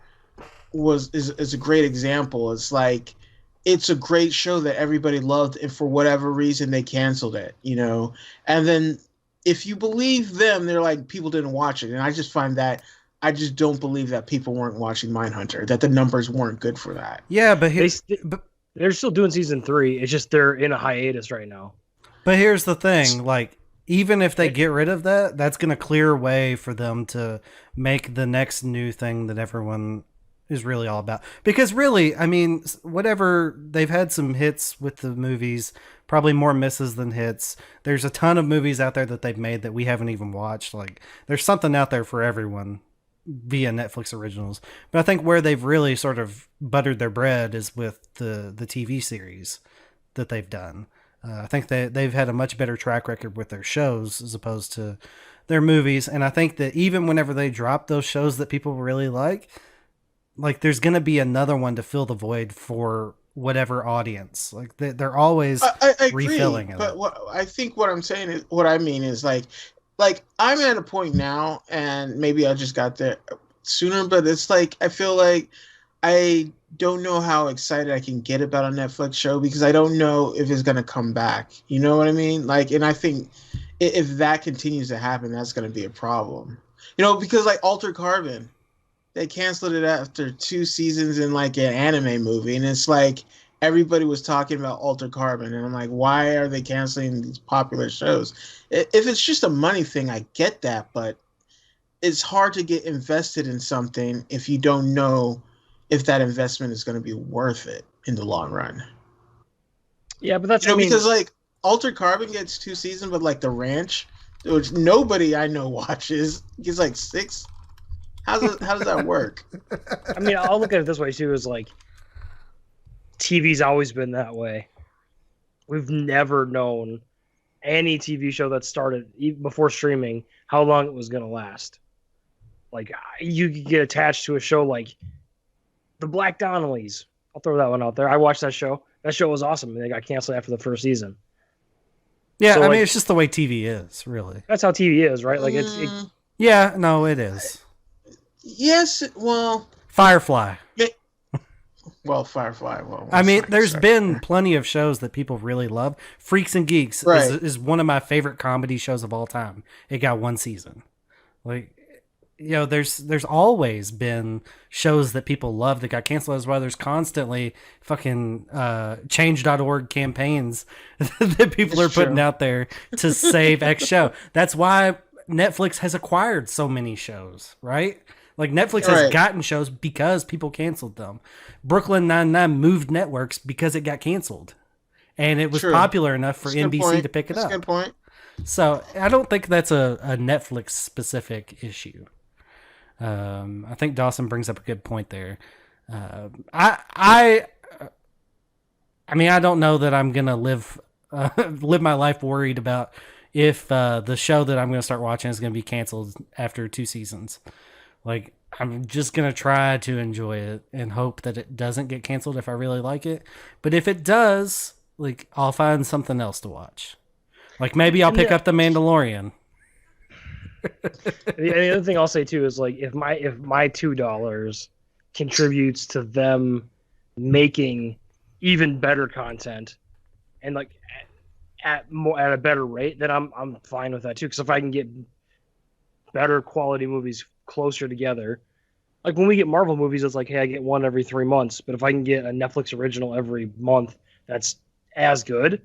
is a great example. It's like it's a great show that everybody loved, and for whatever reason they canceled it. You know, and then if you believe them, they're like people didn't watch it, and I just find that I just don't believe that people weren't watching Mindhunter, that the numbers weren't good for that. yeah, but They're still doing season 3. It's just they're in a hiatus right now. But here's the thing, like, even if they get rid of that, that's going to clear way for them to make the next new thing that everyone is really all about. Because really, I mean, whatever, they've had some hits with the movies, probably more misses than hits. There's a ton of movies out there that they've made that we haven't even watched. Like, there's something out there for everyone via Netflix originals. But I think where they've really sort of buttered their bread is with the TV series that they've done. I think they've had a much better track record with their shows as opposed to their movies. And I think that even whenever they drop those shows that people really like there's going to be another one to fill the void for whatever audience. Like they're always I agree, refilling it. But I think what I mean is like I'm at a point now, and maybe I just got there sooner, but it's like I feel like I don't know how excited I can get about a Netflix show because I don't know if it's going to come back. You know what I mean? Like, and I think if that continues to happen, that's going to be a problem. You know, because like Altered Carbon, they canceled it after 2 seasons in like an anime movie, and it's like everybody was talking about Altered Carbon, and I'm like, why are they canceling these popular shows? If it's just a money thing, I get that, but it's hard to get invested in something if you don't know if that investment is going to be worth it in the long run. Yeah, but that's because like Altered Carbon gets 2 seasons, but like The Ranch, which nobody I know watches, gets like 6. How does that work? I mean, I'll look at it this way too: is like TV's always been that way. We've never known any TV show that started even before streaming how long it was going to last. Like you could get attached to a show like The Black Donnellys. I'll throw that one out there. I watched that show. That show was awesome, and they got canceled after the first season. Yeah, So, I like, mean, it's just the way TV is, really. That's how TV is, right? Like Yeah, no, it is. Yes, well, Firefly. well, Firefly. Well, I mean, sorry, there's sorry. been plenty of shows that people really love. Freaks and Geeks Right. is one of my favorite comedy shows of all time. It got one season. Like, you know, there's always been shows that people love that got canceled, as well. There's constantly fucking change.org campaigns that people It's are putting true. out there to save X show. That's why Netflix has acquired so many shows, right? Like, Netflix has Right. gotten shows because people canceled them. Brooklyn Nine-Nine moved networks because it got canceled. And it was True. popular enough for That's a good NBC point. to pick it That's up. a good point. So I don't think that's a Netflix specific issue. I think Dawson brings up a good point there. I mean, I don't know that I'm gonna live my life worried about if the show that I'm gonna start watching is gonna be canceled after 2 seasons. Like, I'm just gonna try to enjoy it and hope that it doesn't get canceled if I really like it. But if it does, like, I'll find something else to watch. Like, maybe I'll pick up The Mandalorian. The other thing I'll say too is, like, if my $2 contributes to them making even better content and, like, at a better rate, then I'm fine with that too. Because if I can get better quality movies closer together, like when we get Marvel movies, it's like, hey, I get one every 3 months. But if I can get a Netflix original every month that's as good,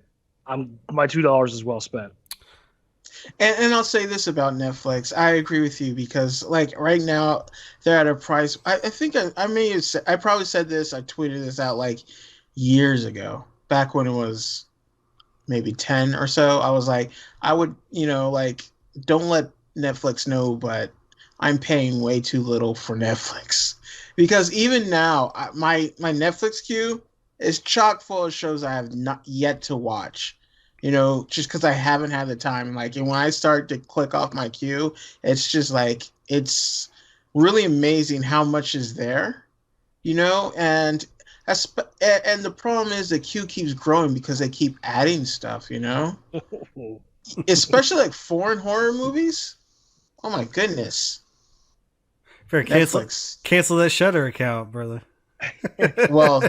my $2 is well spent. And I'll say this about Netflix. I agree with you because, like, right now they're at a price. I think I may have said, I probably said this. I tweeted this out like years ago, back when it was maybe 10 or so. I was like, I would, like, don't let Netflix know, but I'm paying way too little for Netflix, because even now my Netflix queue is chock full of shows I have not yet to watch. Just because I haven't had the time. Like, and when I start to click off my queue, it's just like, it's really amazing how much is there, and the problem is the queue keeps growing because they keep adding stuff, especially like foreign horror movies. Oh my goodness. Fair, Netflix. cancel that Shutter account, brother. Well,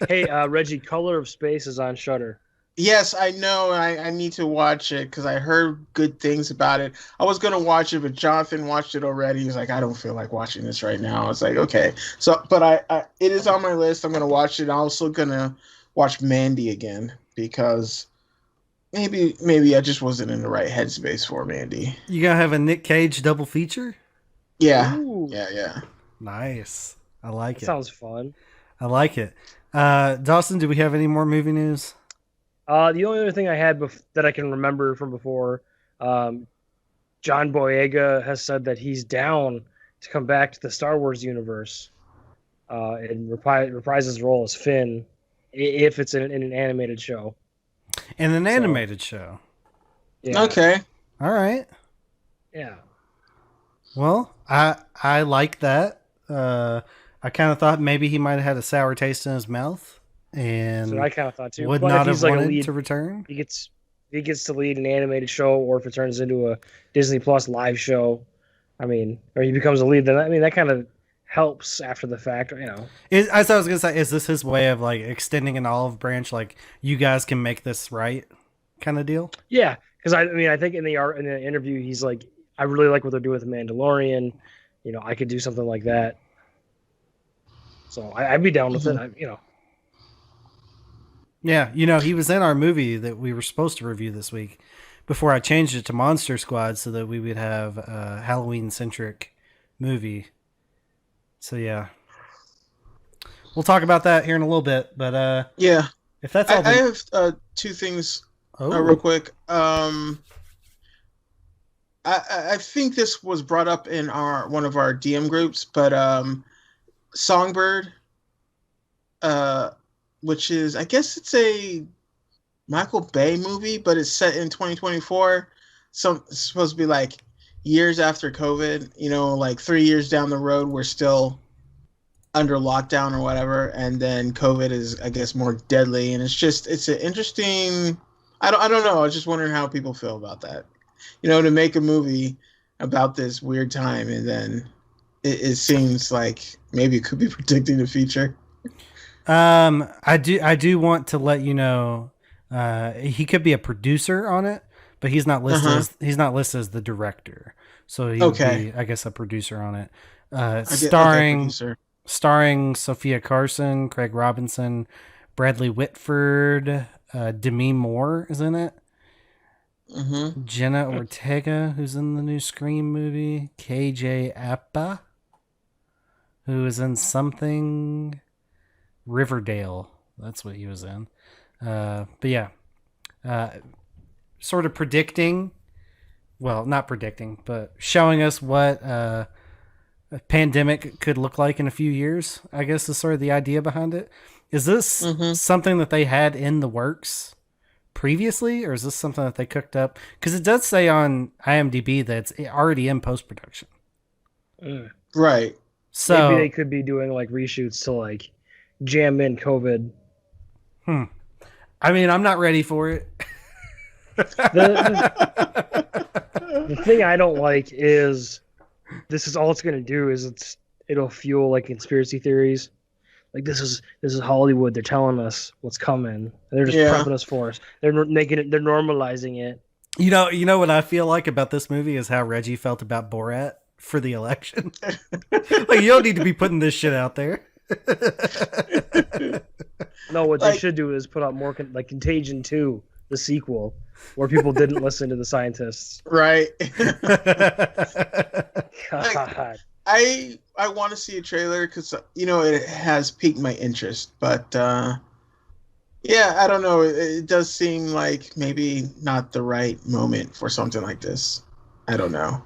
Hey, Reggie, Color of Space is on Shudder. yes, I know. I need to watch it because I heard good things about it. I was gonna watch it, but Jonathan watched it already. He's like, I don't feel like watching this right now. I was like, okay. So, but I it is on my list. I'm gonna watch it. I'm also gonna watch Mandy again because maybe I just wasn't in the right headspace for Mandy. You gonna have a Nick Cage double feature? Yeah, Ooh, yeah. Nice. I like that it. sounds fun. I like it. Dawson, do we have any more movie news? The only other thing I had that I can remember from before, John Boyega has said that he's down to come back to the Star Wars universe and reprise his role as Finn if it's in an animated show. In an animated show. Yeah. Okay. All right. Yeah. Well, I like that. I kind of thought maybe he might have had a sour taste in his mouth and So I kind of thought too. would But not if have he's like a wanted lead, to return. he gets to lead an animated show, or if it turns into a Disney Plus live show, or he becomes a lead, then that kind of helps after the fact, As I was gonna say, is this his way of like extending an olive branch? Like, you guys can make this right, kind of deal. Yeah, because I think in the interview he's like, I really like what they're doing with the Mandalorian. I could do something like that. So I'd be down with it. Yeah, he was in our movie that we were supposed to review this week before I changed it to Monster Squad so that we would have a Halloween-centric movie. So, yeah. We'll talk about that here in a little bit, but Yeah. if that's all... I have two things Oh. real quick. I think this was brought up in one of our DM groups, but Songbird, which is, I guess it's a Michael Bay movie, but it's set in 2024. So it's supposed to be like years after COVID, like 3 years down the road, we're still under lockdown or whatever, and then COVID is, I guess, more deadly, and it's an interesting. I don't know. I was just wondering how people feel about that. To make a movie about this weird time, and then it seems like maybe it could be predicting the future. I do want to let you know, he could be a producer on it, but he's not listed. He's not listed as the director, so he would be, I guess, a producer on it. Starring Sophia Carson, Craig Robinson, Bradley Whitford, Demi Moore is in it. Jenna Ortega, who's in the new Scream movie. KJ Apa, who is in something. Riverdale, that's what he was in. But yeah, sort of predicting, well, not predicting, but showing us what a pandemic could look like in a few years, I guess is sort of the idea behind it. Is this something that they had in the works previously, or is this something that they cooked up? Because it does say on IMDb that it's already in post-production. Right. So maybe they could be doing like reshoots to like jam in COVID. I mean, I'm not ready for it. The thing I don't like is this is all it's going to do is it'll fuel like conspiracy theories. Like this is Hollywood. They're telling us what's coming. They're just prepping us for us. They're making it. They're normalizing it. You know what I feel like about this movie is how Reggie felt about Borat for the election. Like, you don't need to be putting this shit out there. No, what they should do is put out more like Contagion 2, the sequel, where people didn't listen to the scientists. Right. God. I want to see a trailer because it has piqued my interest, but yeah, I don't know. It does seem like maybe not the right moment for something like this. I don't know.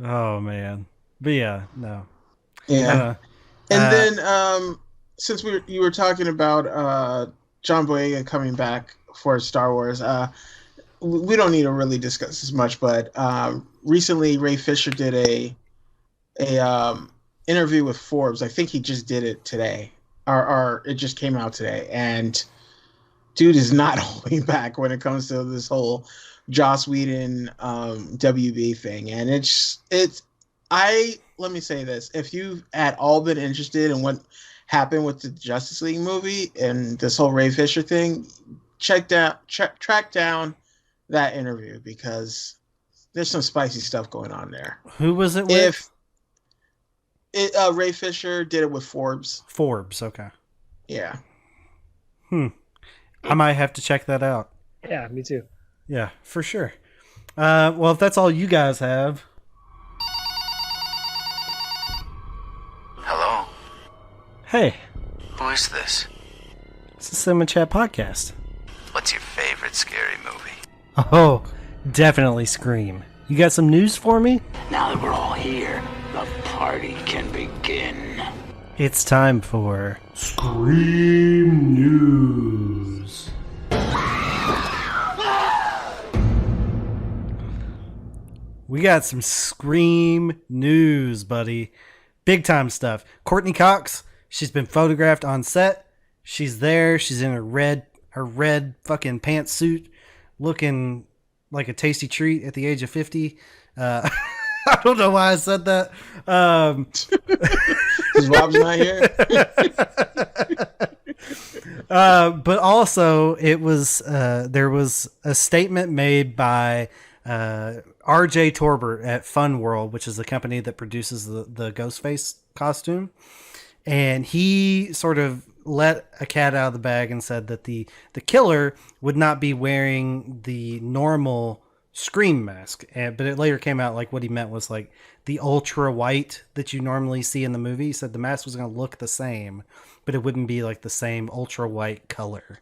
Oh man, but yeah, no. Yeah, and then since you were talking about John Boyega coming back for Star Wars, we don't need to really discuss this much, but recently Ray Fisher did a interview with Forbes. I think he just did it today, or it just came out today, and dude is not holding back when it comes to this whole Joss Whedon WB thing. And let me say this: if you've at all been interested in what happened with the Justice League movie and this whole Ray Fisher thing, track down that interview, because there's some spicy stuff going on there. Who was it with? Ray Fisher did it with Forbes. Forbes, okay. Yeah. I might have to check that out. Yeah, me too. Yeah, for sure. Well, if that's all you guys have. Hello? Hey. Who is this? It's the Cinema Chat Podcast. What's your favorite scary movie? Oh, definitely Scream. You got some news for me? Now that we're all here, the party can begin. It's time for Scream News. We got some Scream news, buddy. Big time stuff. Courtney Cox, she's been photographed on set. She's there. She's in her red fucking pantsuit, looking like a tasty treat at the age of 50. I don't know why I said that. Because Rob's not here. But also, it was there was a statement made by R.J. Torbert at Fun World, which is the company that produces the Ghostface costume, and he sort of let a cat out of the bag and said that the killer would not be wearing the normal Scream mask, but it later came out like what he meant was like the ultra white that you normally see in the movie. He said the mask was going to look the same, but it wouldn't be like the same ultra white color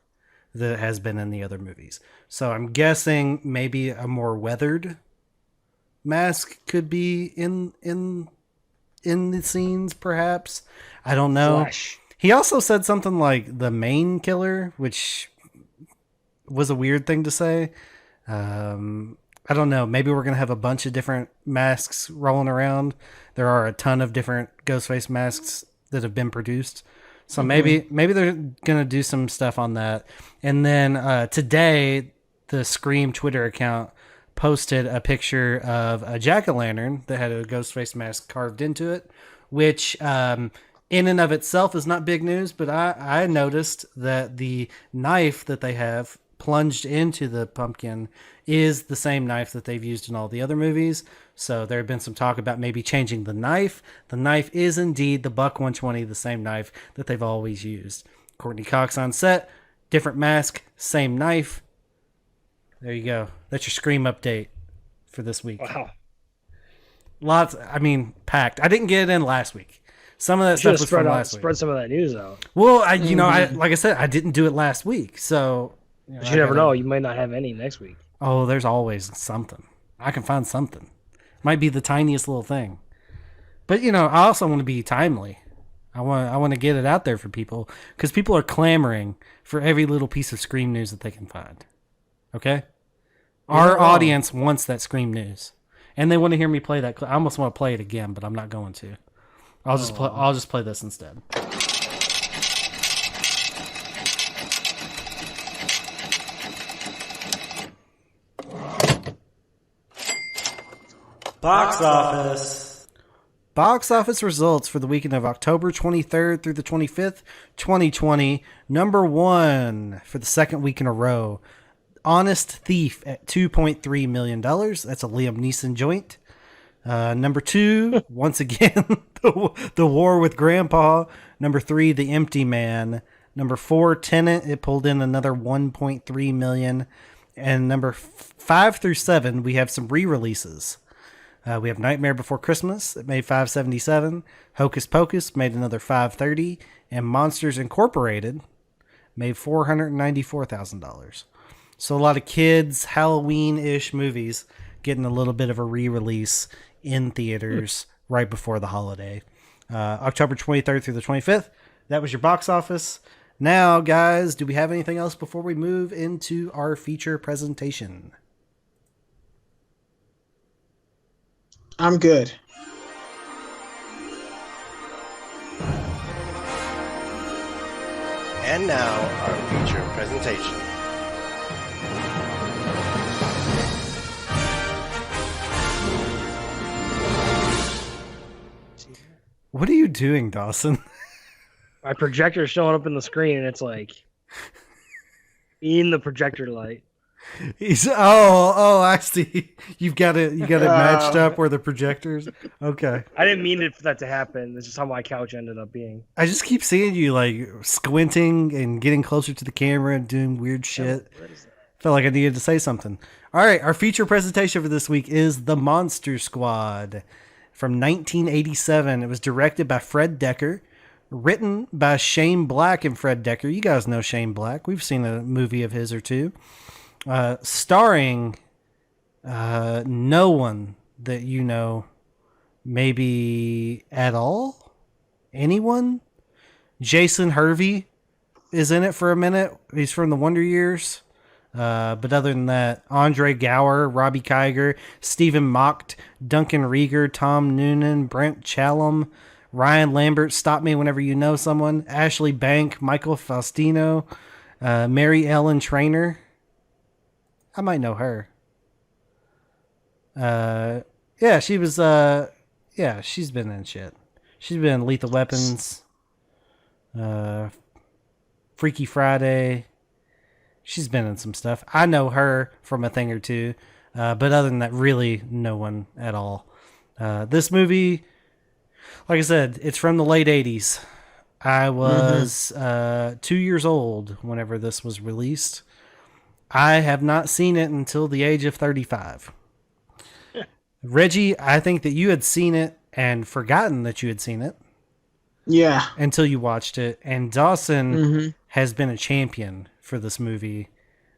that it has been in the other movies. So I'm guessing maybe a more weathered mask could be in the scenes, perhaps. I don't know. Flash. He also said something like the main killer, which was a weird thing to say. I don't know. Maybe we're going to have a bunch of different masks rolling around. There are a ton of different Ghostface masks that have been produced. So maybe they're going to do some stuff on that. And then today, the Scream Twitter account posted a picture of a jack-o'-lantern that had a Ghostface mask carved into it, which in and of itself is not big news, but I noticed that the knife that they have plunged into the pumpkin is the same knife that they've used in all the other movies. So there had been some talk about maybe changing the knife. The knife is indeed the Buck 120, the same knife that they've always used. Courtney Cox on set, different mask, same knife. There you go. That's your Scream update for this week. Wow. Lots, packed. I didn't get it in last week. Some of that stuff was from last week. Spread some of that news out. Well, like I said, I didn't do it last week, so. But you never know. You might not have any next week. Oh, there's always something. I can find something. Might be the tiniest little thing. But, I also want to be timely. I want to get it out there for people because people are clamoring for every little piece of Scream news that they can find. Okay? Our audience wants that Scream news. And they want to hear me play that. I almost want to play it again, but I'm not going to. I'll just play this instead. Box office. Box office results for the weekend of October 23rd through the 25th, 2020. Number 1 for the second week in a row. Honest Thief at $2.3 million. That's a Liam Neeson joint. Number 2, once again, the War with Grandpa. Number 3, The Empty Man. Number 4, Tenet. It pulled in another $1.3 million. And number 5 through 7, we have some re-releases. We have Nightmare Before Christmas. It made $577. Hocus Pocus made another $530. And Monsters Incorporated made $494,000. So a lot of kids, Halloween-ish movies getting a little bit of a re-release in theaters right before the holiday. October 23rd through the 25th. That was your box office. Now, guys, do we have anything else before we move into our feature presentation? I'm good. And now, our feature presentation. What are you doing, Dawson? My projector is showing up in the screen, and it's like in the projector light. I see. You got it matched up where the projectors. Okay. I didn't mean for that to happen. This is how my couch ended up being. I just keep seeing you like squinting and getting closer to the camera and doing weird shit. Felt like I needed to say something. All right, our feature presentation for this week is The Monster Squad from 1987. It was directed by Fred Dekker, written by Shane Black and Fred Dekker. You guys know Shane Black. We've seen a movie of his or two. Starring no one that you know, maybe at all. Anyone? Jason Hervey is in it for a minute. He's from the Wonder Years. But other than that, Andre Gower, Robbie Kiger, Stephen Mocht, Duncan Rieger, Tom Noonan, Brent Challam, Ryan Lambert, Stop Me Whenever You Know Someone, Ashley Bank, Michael Faustino, Mary Ellen Trainor. I might know her. Yeah, she was, she's been in shit. She's been in Lethal Weapons, Freaky Friday. She's been in some stuff. I know her from a thing or two. But other than that, really no one at all. This movie, like I said, it's from the late 80s. I was 2 years old whenever this was released. I have not seen it until the age of 35. Reggie, I think that you had seen it and forgotten that you had seen it. Yeah. Until you watched it. And Dawson has been a champion for this movie,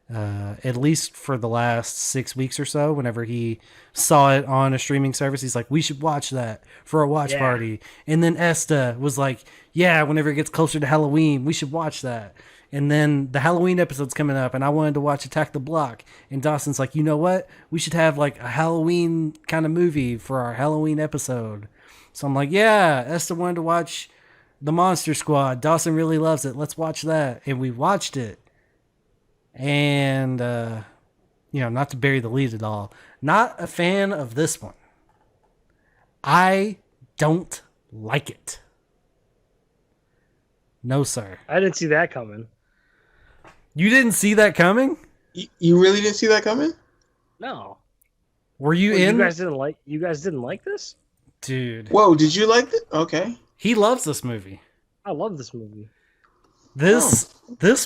at least for the last 6 weeks or so. Whenever he saw it on a streaming service, he's like, we should watch that for a watch party. And then Esta was like, yeah, whenever it gets closer to Halloween, we should watch that. And then the Halloween episode's coming up, and I wanted to watch Attack the Block. And Dawson's like, you know what? We should have like a Halloween kind of movie for our Halloween episode. So I'm like, yeah, Esther wanted to watch The Monster Squad. Dawson really loves it. Let's watch that. And we watched it. And, not to bury the lead at all, not a fan of this one. I don't like it. No, sir. I didn't see that coming. You didn't see that coming? You really didn't see that coming? No. Were you Well, in? You guys didn't like this? Dude. Whoa, did you like it? Okay. He loves this movie. I love this movie. This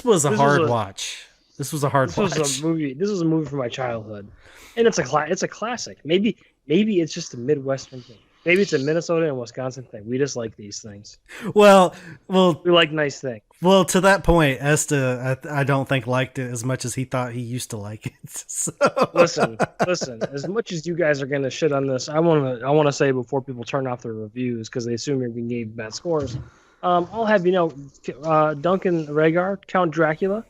was a This hard was a- watch. This was a hard This watch. was a movie. This was a movie from my childhood, and it's a classic. Maybe it's just a Midwestern thing. Maybe it's a Minnesota and Wisconsin thing. We just like these things. Well, We like nice things. well. To that point, Esta, I don't think liked it as much as he thought he used to like it. So. Listen. As much as you guys are gonna shit on this, I wanna say before people turn off their reviews because they assume you're gonna give bad scores. I'll have you know, Duncan Rhaegar, Count Dracula.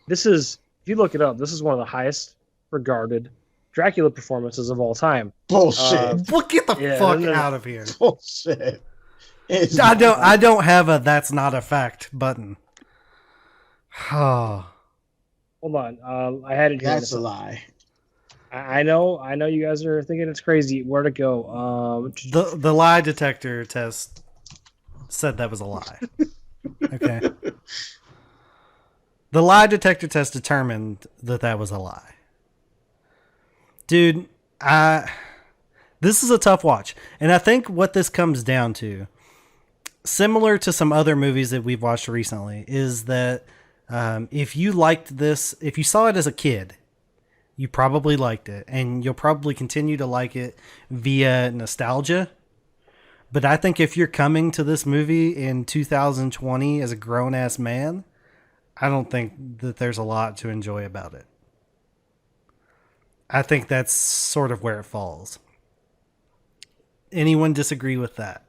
This is, if you look it up, this is one of the highest regarded Dracula performances of all time. Bullshit. Well, get the fuck no. out of here. Bullshit. It's I don't have a "that's not a fact" button. Oh. Hold on, I had it here. That's a lie. I know you guys are thinking it's crazy. Where to go? The lie detector test said that was a lie. Okay. The lie detector test determined that was a lie. Dude, this is a tough watch. And I think what this comes down to, similar to some other movies that we've watched recently, is that if you liked this, if you saw it as a kid, you probably liked it. And you'll probably continue to like it via nostalgia. But I think if you're coming to this movie in 2020 as a grown-ass man, I don't think that there's a lot to enjoy about it. I think that's sort of where it falls. Anyone disagree with that?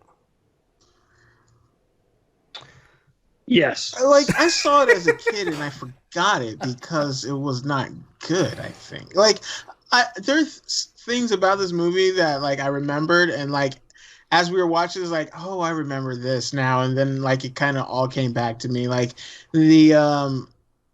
Yes. I saw it as a kid and I forgot it because it was not good, I think. There's things about this movie that I remembered, and as we were watching, it's oh, I remember this now, and then it kind of all came back to me. The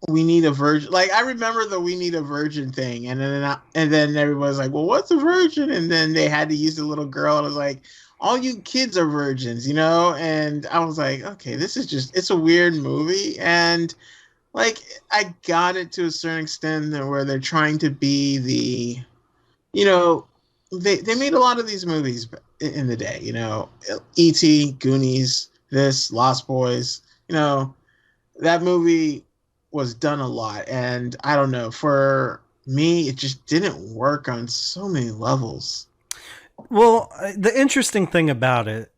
we need a virgin. I remember the we need a virgin thing, and then everybody's like, well, what's a virgin? And then they had to use the little girl, and it was like, all you kids are virgins, And I was like, okay, this is it's a weird movie, and I got it to a certain extent where they're trying to be the, they made a lot of these movies in the day, E.T., Goonies, this, Lost Boys, that movie was done a lot. And I don't know, for me, it just didn't work on so many levels. Well, the interesting thing about it,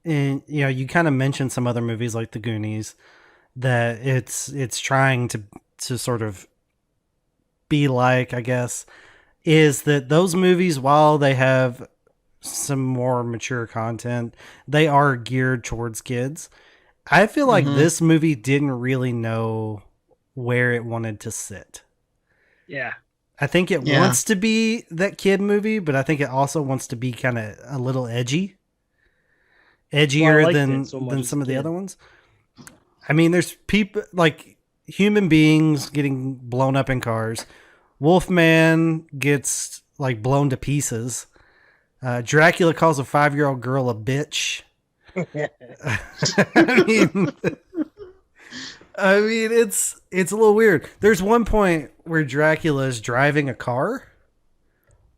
and you kind of mentioned some other movies like The Goonies, that it's trying to sort of be like, I guess, is that those movies, while they have some more mature content, they are geared towards kids. I feel like this movie didn't really know where it wanted to sit. Yeah. I think it wants to be that kid movie, but I think it also wants to be kind of a little edgier than some of the other ones. I mean, there's people human beings getting blown up in cars. Wolfman gets blown to pieces. Dracula calls a 5-year-old girl a bitch. I mean, it's a little weird. There's one point where Dracula is driving a car,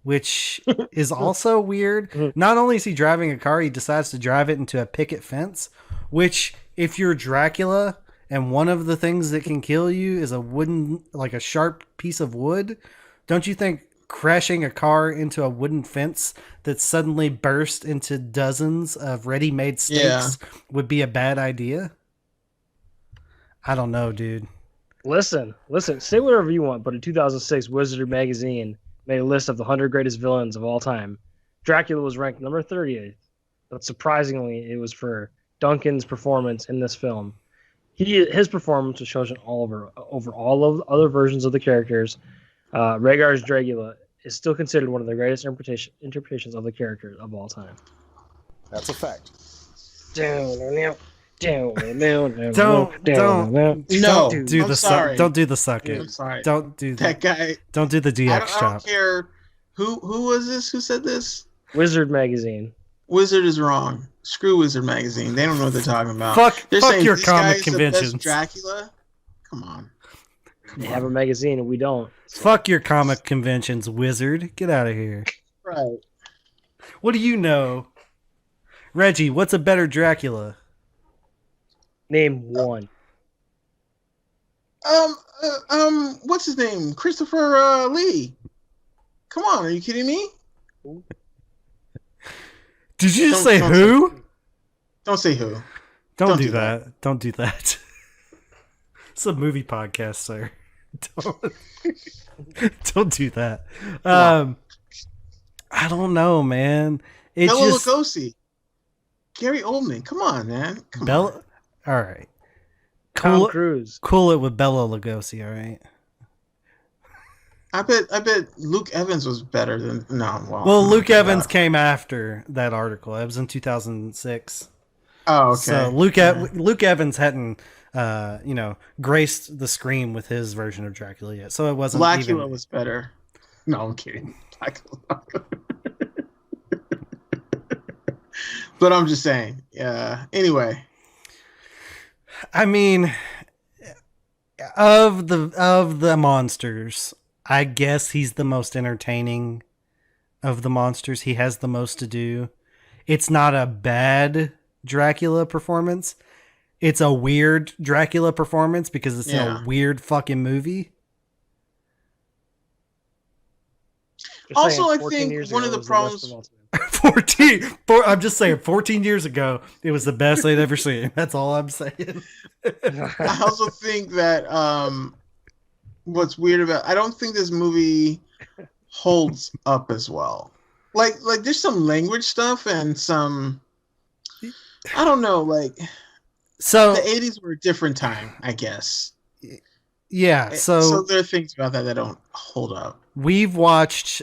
which is also weird. Not only is he driving a car, he decides to drive it into a picket fence, which, if you're Dracula and one of the things that can kill you is a wooden, a sharp piece of wood, don't you think crashing a car into a wooden fence that suddenly burst into dozens of ready-made steaks would be a bad idea? I don't know, dude. Listen, say whatever you want, but in 2006, Wizard Magazine made a list of the 100 greatest villains of all time. Dracula was ranked number 38, but surprisingly, it was for Duncan's performance in this film. His performance was chosen over all of the other versions of the characters. Rhaegar's Dracula is still considered one of the greatest interpretations of the character of all time. That's a fact. Don't do the suck. Don't do the suck it. I'm sorry. Don't do that guy. Don't do the DX I don't care who was this. Who said this? Wizard Magazine. Wizard is wrong. Screw Wizard magazine. They don't know what they're talking about. Fuck They're saying your this comic guy's conventions. the best Dracula. Come on. They have a magazine and we don't. So. Fuck your comic conventions, Wizard. Get out of here. Right. What do you know? Reggie, what's a better Dracula? Name one. What's his name? Christopher Lee. Come on, are you kidding me? Did you just say who? Don't say who. Don't do that. Don't do that. It's a movie podcast, sir. Don't do that. I don't know, man. It's Bela just Lugosi. Gary Oldman. Come on, man. Come on. All right. Tom Cruise. Cool it with Bela Lugosi, all right? I bet Luke Evans was better than Well, Luke Evans came after that article. It was in 2006. Oh, okay. So Luke Evans hadn't graced the screen with his version of Dracula yet. So it wasn't Blackula was better. No, I'm kidding. Blackula. But I'm just saying. Anyway. I mean, of the monsters, I guess he's the most entertaining of the monsters. He has the most to do. It's not a bad Dracula performance. It's a weird Dracula performance because it's in a weird fucking movie. Also, I think one of the problems... I'm just saying 14 years ago, it was the best they'd ever seen. That's all I'm saying. I also think that what's weird about... I don't think this movie holds up as well. Like there's some language stuff and some... I don't know, So the 80s were a different time, I guess. Yeah, so there are things about that don't hold up. We've watched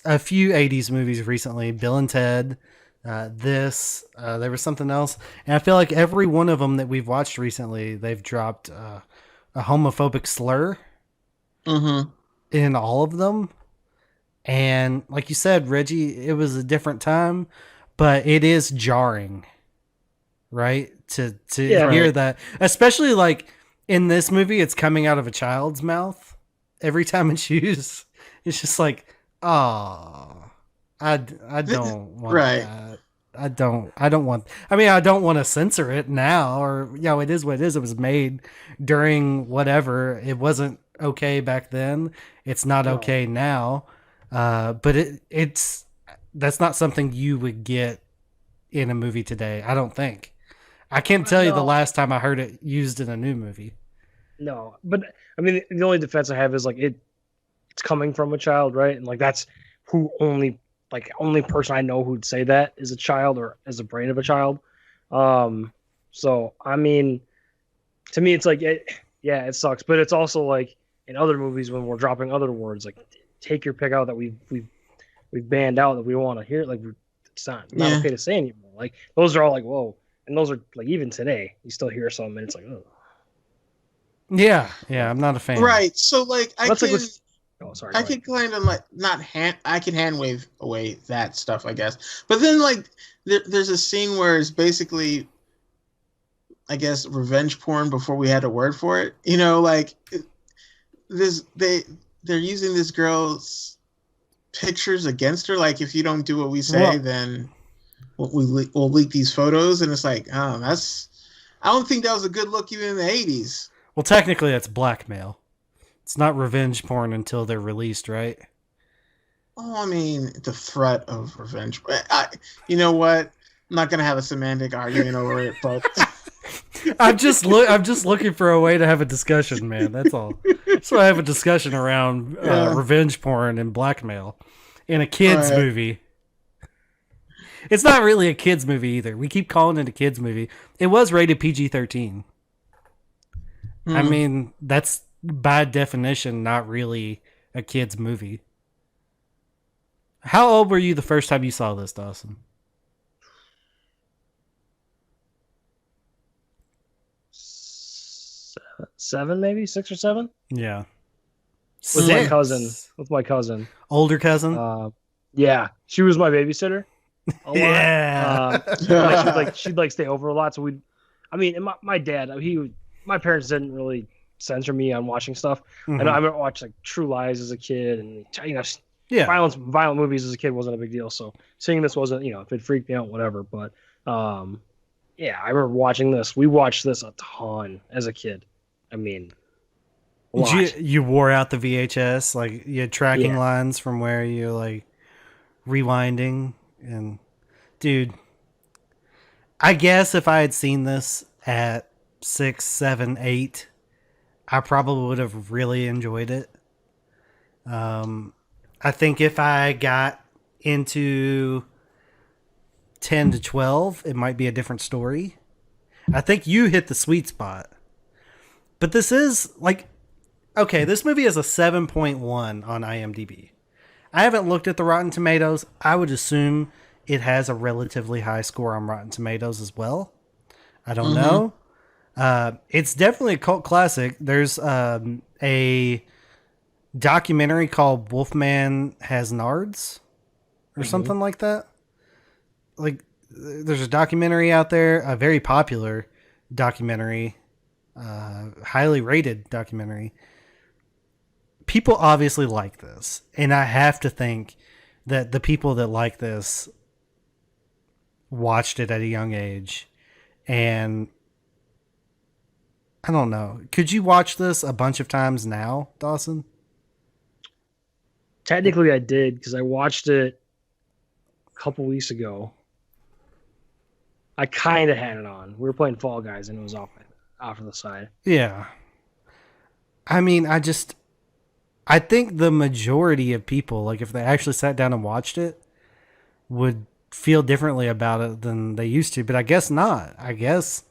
a few 80s movies recently. Bill and Ted, there was something else. And I feel like every one of them that we've watched recently, they've dropped a homophobic slur in all of them. And like you said, Reggie, it was a different time, but it is jarring, right? To hear that, especially in this movie, it's coming out of a child's mouth every time it's used. It's just like, oh, I don't want that. I don't want. I mean, I don't want to censor it now, or it is what it is. It was made during whatever. It wasn't okay back then. It's not okay now. But that's not something you would get in a movie today. I don't think. I can't tell you the last time I heard it used in a new movie. No, but I mean, the only defense I have is it's coming from a child, right? And that's who only person I know who'd say that is a child or as a brain of a child. So I mean, to me, it's it sucks, but it's also in other movies when we're dropping other words, take your pick out that we've banned out that we want to hear. It's not okay to say anymore. Those are all whoa. And those are even today, you still hear some, and it's oh. Yeah, I'm not a fan. Right, so I I can kind of I can hand wave away that stuff, I guess. But then there's a scene where it's basically, I guess, revenge porn before we had a word for it. They're using this girl's pictures against her. If you don't do what we say, then we'll leak these photos, and it's I don't think that was a good look even in the 80s. Well, technically that's blackmail. It's not revenge porn until they're released, right? Oh, I mean, the threat of revenge. You know what? I'm not gonna have a semantic argument over it, but I'm just looking for a way to have a discussion, man. That's all. So I have a discussion around revenge porn and blackmail in a kids movie. It's not really a kids movie either. We keep calling it a kids movie. It was rated PG-13. I mean, that's by definition not really a kids movie. How old were you the first time you saw this, Dawson? 7, maybe 6 or 7. Yeah, with my cousin. Older cousin. Yeah, she was my babysitter. a lot. Yeah. She'd stay over a lot. So and my dad, my parents didn't really censor me on watching stuff. Mhm. I know I watched like True Lies as a kid, and Yeah. violent movies as a kid wasn't a big deal. So seeing this wasn't, if it freaked me out, whatever. But yeah, I remember watching this. We watched this a ton as a kid. I mean, a lot. You wore out the VHS, like you had tracking lines from where you like rewinding, and dude, I guess if I had seen this at 6, 7, 8, I probably would have really enjoyed it. I think if I got into 10 to 12, it might be a different story. I think you hit the sweet spot. But this is like, okay, this movie is a 7.1 on IMDb. I haven't looked at the Rotten Tomatoes. I would assume it has a relatively high score on Rotten Tomatoes as well. I don't know. It's definitely a cult classic. There's a documentary called Wolfman Has Nards or something like that. Like, there's a documentary out there, a very popular documentary, highly rated documentary. People obviously like this, and I have to think that the people that like this watched it at a young age, and I don't know. Could you watch this a bunch of times now, Dawson? Technically, I did, because I watched it a couple weeks ago. I kind of had it on. We were playing Fall Guys, and it was off to the side. Yeah. I mean, I think the majority of people, like if they actually sat down and watched it, would feel differently about it than they used to. But I guess not. I guess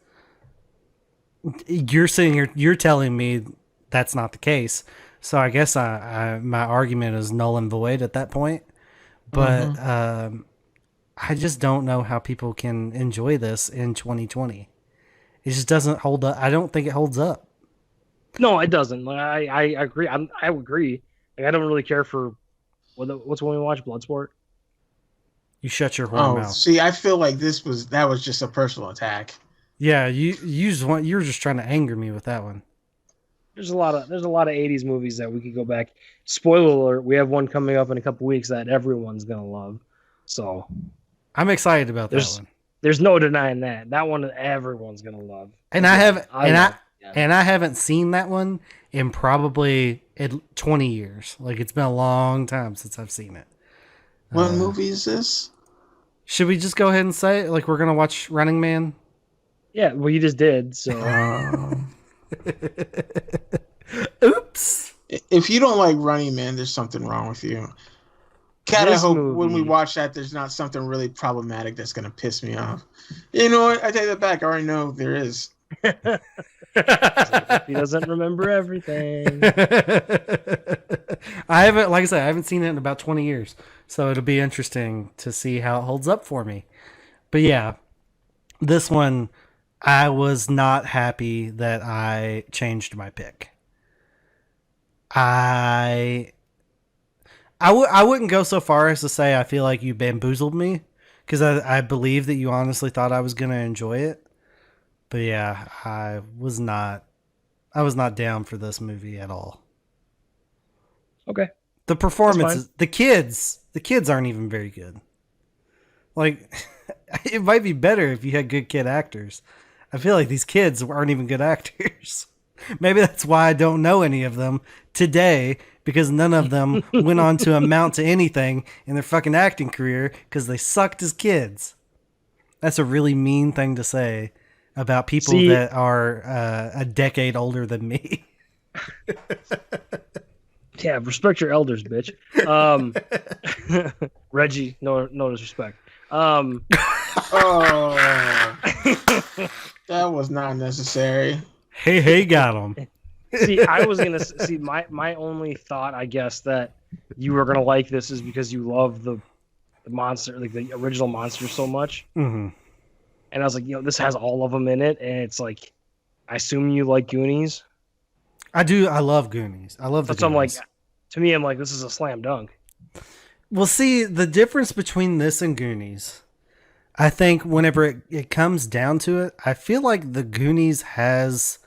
you're sitting here, you're telling me that's not the case. So I guess my argument is null and void at that point. But I just don't know how people can enjoy this in 2020. It just doesn't hold up. I don't think it holds up. No, it doesn't. I agree. I agree. Like, I don't really care for what's when we watch Bloodsport. You shut your whore mouth. See, I feel like that was just a personal attack. Yeah, you were just trying to anger me with that one. There's a lot of 80s movies that we could go back. Spoiler alert, we have one coming up in a couple weeks that everyone's gonna love. So I'm excited about that one. There's no denying that. That one everyone's gonna love. And I haven't seen that one in probably 20 years. Like, it's been a long time since I've seen it. What movie is this? Should we just go ahead and say it? Like, we're gonna watch Running Man? Yeah, well, you just did, so. Oops. If you don't like Running Man, there's something wrong with you. God, I hope when we watch that, there's not something really problematic that's going to piss me off. You know what? I take that back. I already know there is. He doesn't remember everything. I haven't seen it in about 20 years. So it'll be interesting to see how it holds up for me. But yeah, this one, I was not happy that I changed my pick. I wouldn't go so far as to say I feel like you bamboozled me, because I believe that you honestly thought I was going to enjoy it. But yeah, I was not down for this movie at all. Okay. The performances, the kids aren't even very good. Like, it might be better if you had good kid actors. I feel like these kids aren't even good actors. Maybe that's why I don't know any of them today, because none of them went on to amount to anything in their fucking acting career because they sucked as kids. That's a really mean thing to say about people that are a decade older than me. Yeah, respect your elders, bitch. Reggie, no disrespect. Oh, that was not necessary. Hey, got him. See, I was gonna see my only thought, I guess, that you were gonna like this is because you love the monster, like the original monster, so much. Mm-hmm. And I was like, this has all of them in it, and it's like, I assume you like Goonies. I do. I love Goonies. I love the Goonies. I'm like, to me, I'm like, this is a slam dunk. Well, see, the difference between this and Goonies, I think whenever it comes down to it, I feel like the Goonies has...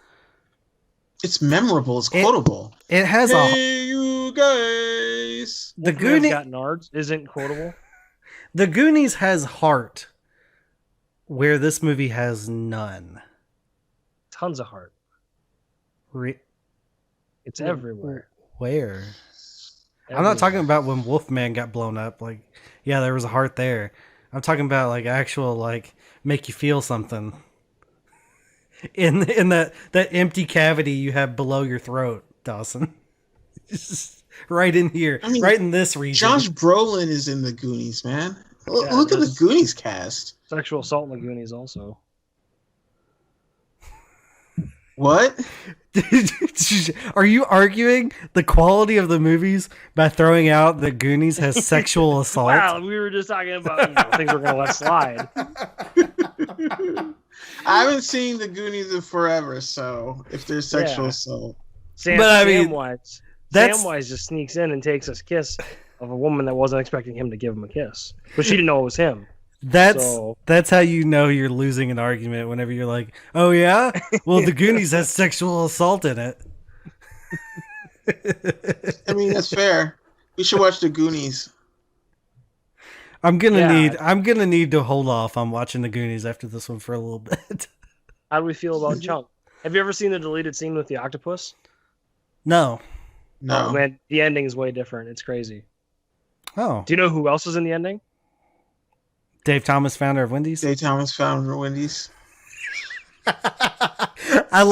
It's memorable. It's quotable. It has hey, you guys. The Goonies Goonies got nards isn't quotable. The Goonies has heart, where this movie has none. Tons of heart. It's Yeah. everywhere. Where? I'm not talking about when Wolfman got blown up. Like, yeah, there was a heart there. I'm talking about like actual like make you feel something in that empty cavity you have below your throat, Dawson. Just right in here, I mean, right in this region. Josh Brolin is in the Goonies, man. Look at the there's Goonies cast. Sexual assault in the Goonies also. What? Are you arguing the quality of the movies by throwing out that Goonies has sexual assault? Wow, we were just talking about things we're gonna let slide. I haven't seen the Goonies in forever, so if there's sexual assault. Samwise just sneaks in and takes a kiss of a woman that wasn't expecting him to give him a kiss, but she didn't know it was him. That's how you know you're losing an argument whenever you're like, oh yeah, well the Goonies has sexual assault in it. I mean, that's fair. We should watch the Goonies. I'm gonna need to hold off on watching the Goonies after this one for a little bit. How do we feel about Chunk? Have you ever seen the deleted scene with the octopus? No. Oh, man, the ending is way different. It's crazy. Oh. Do you know who else is in the ending? Dave Thomas, founder of Wendy's. Dave Thomas, founder of Wendy's. I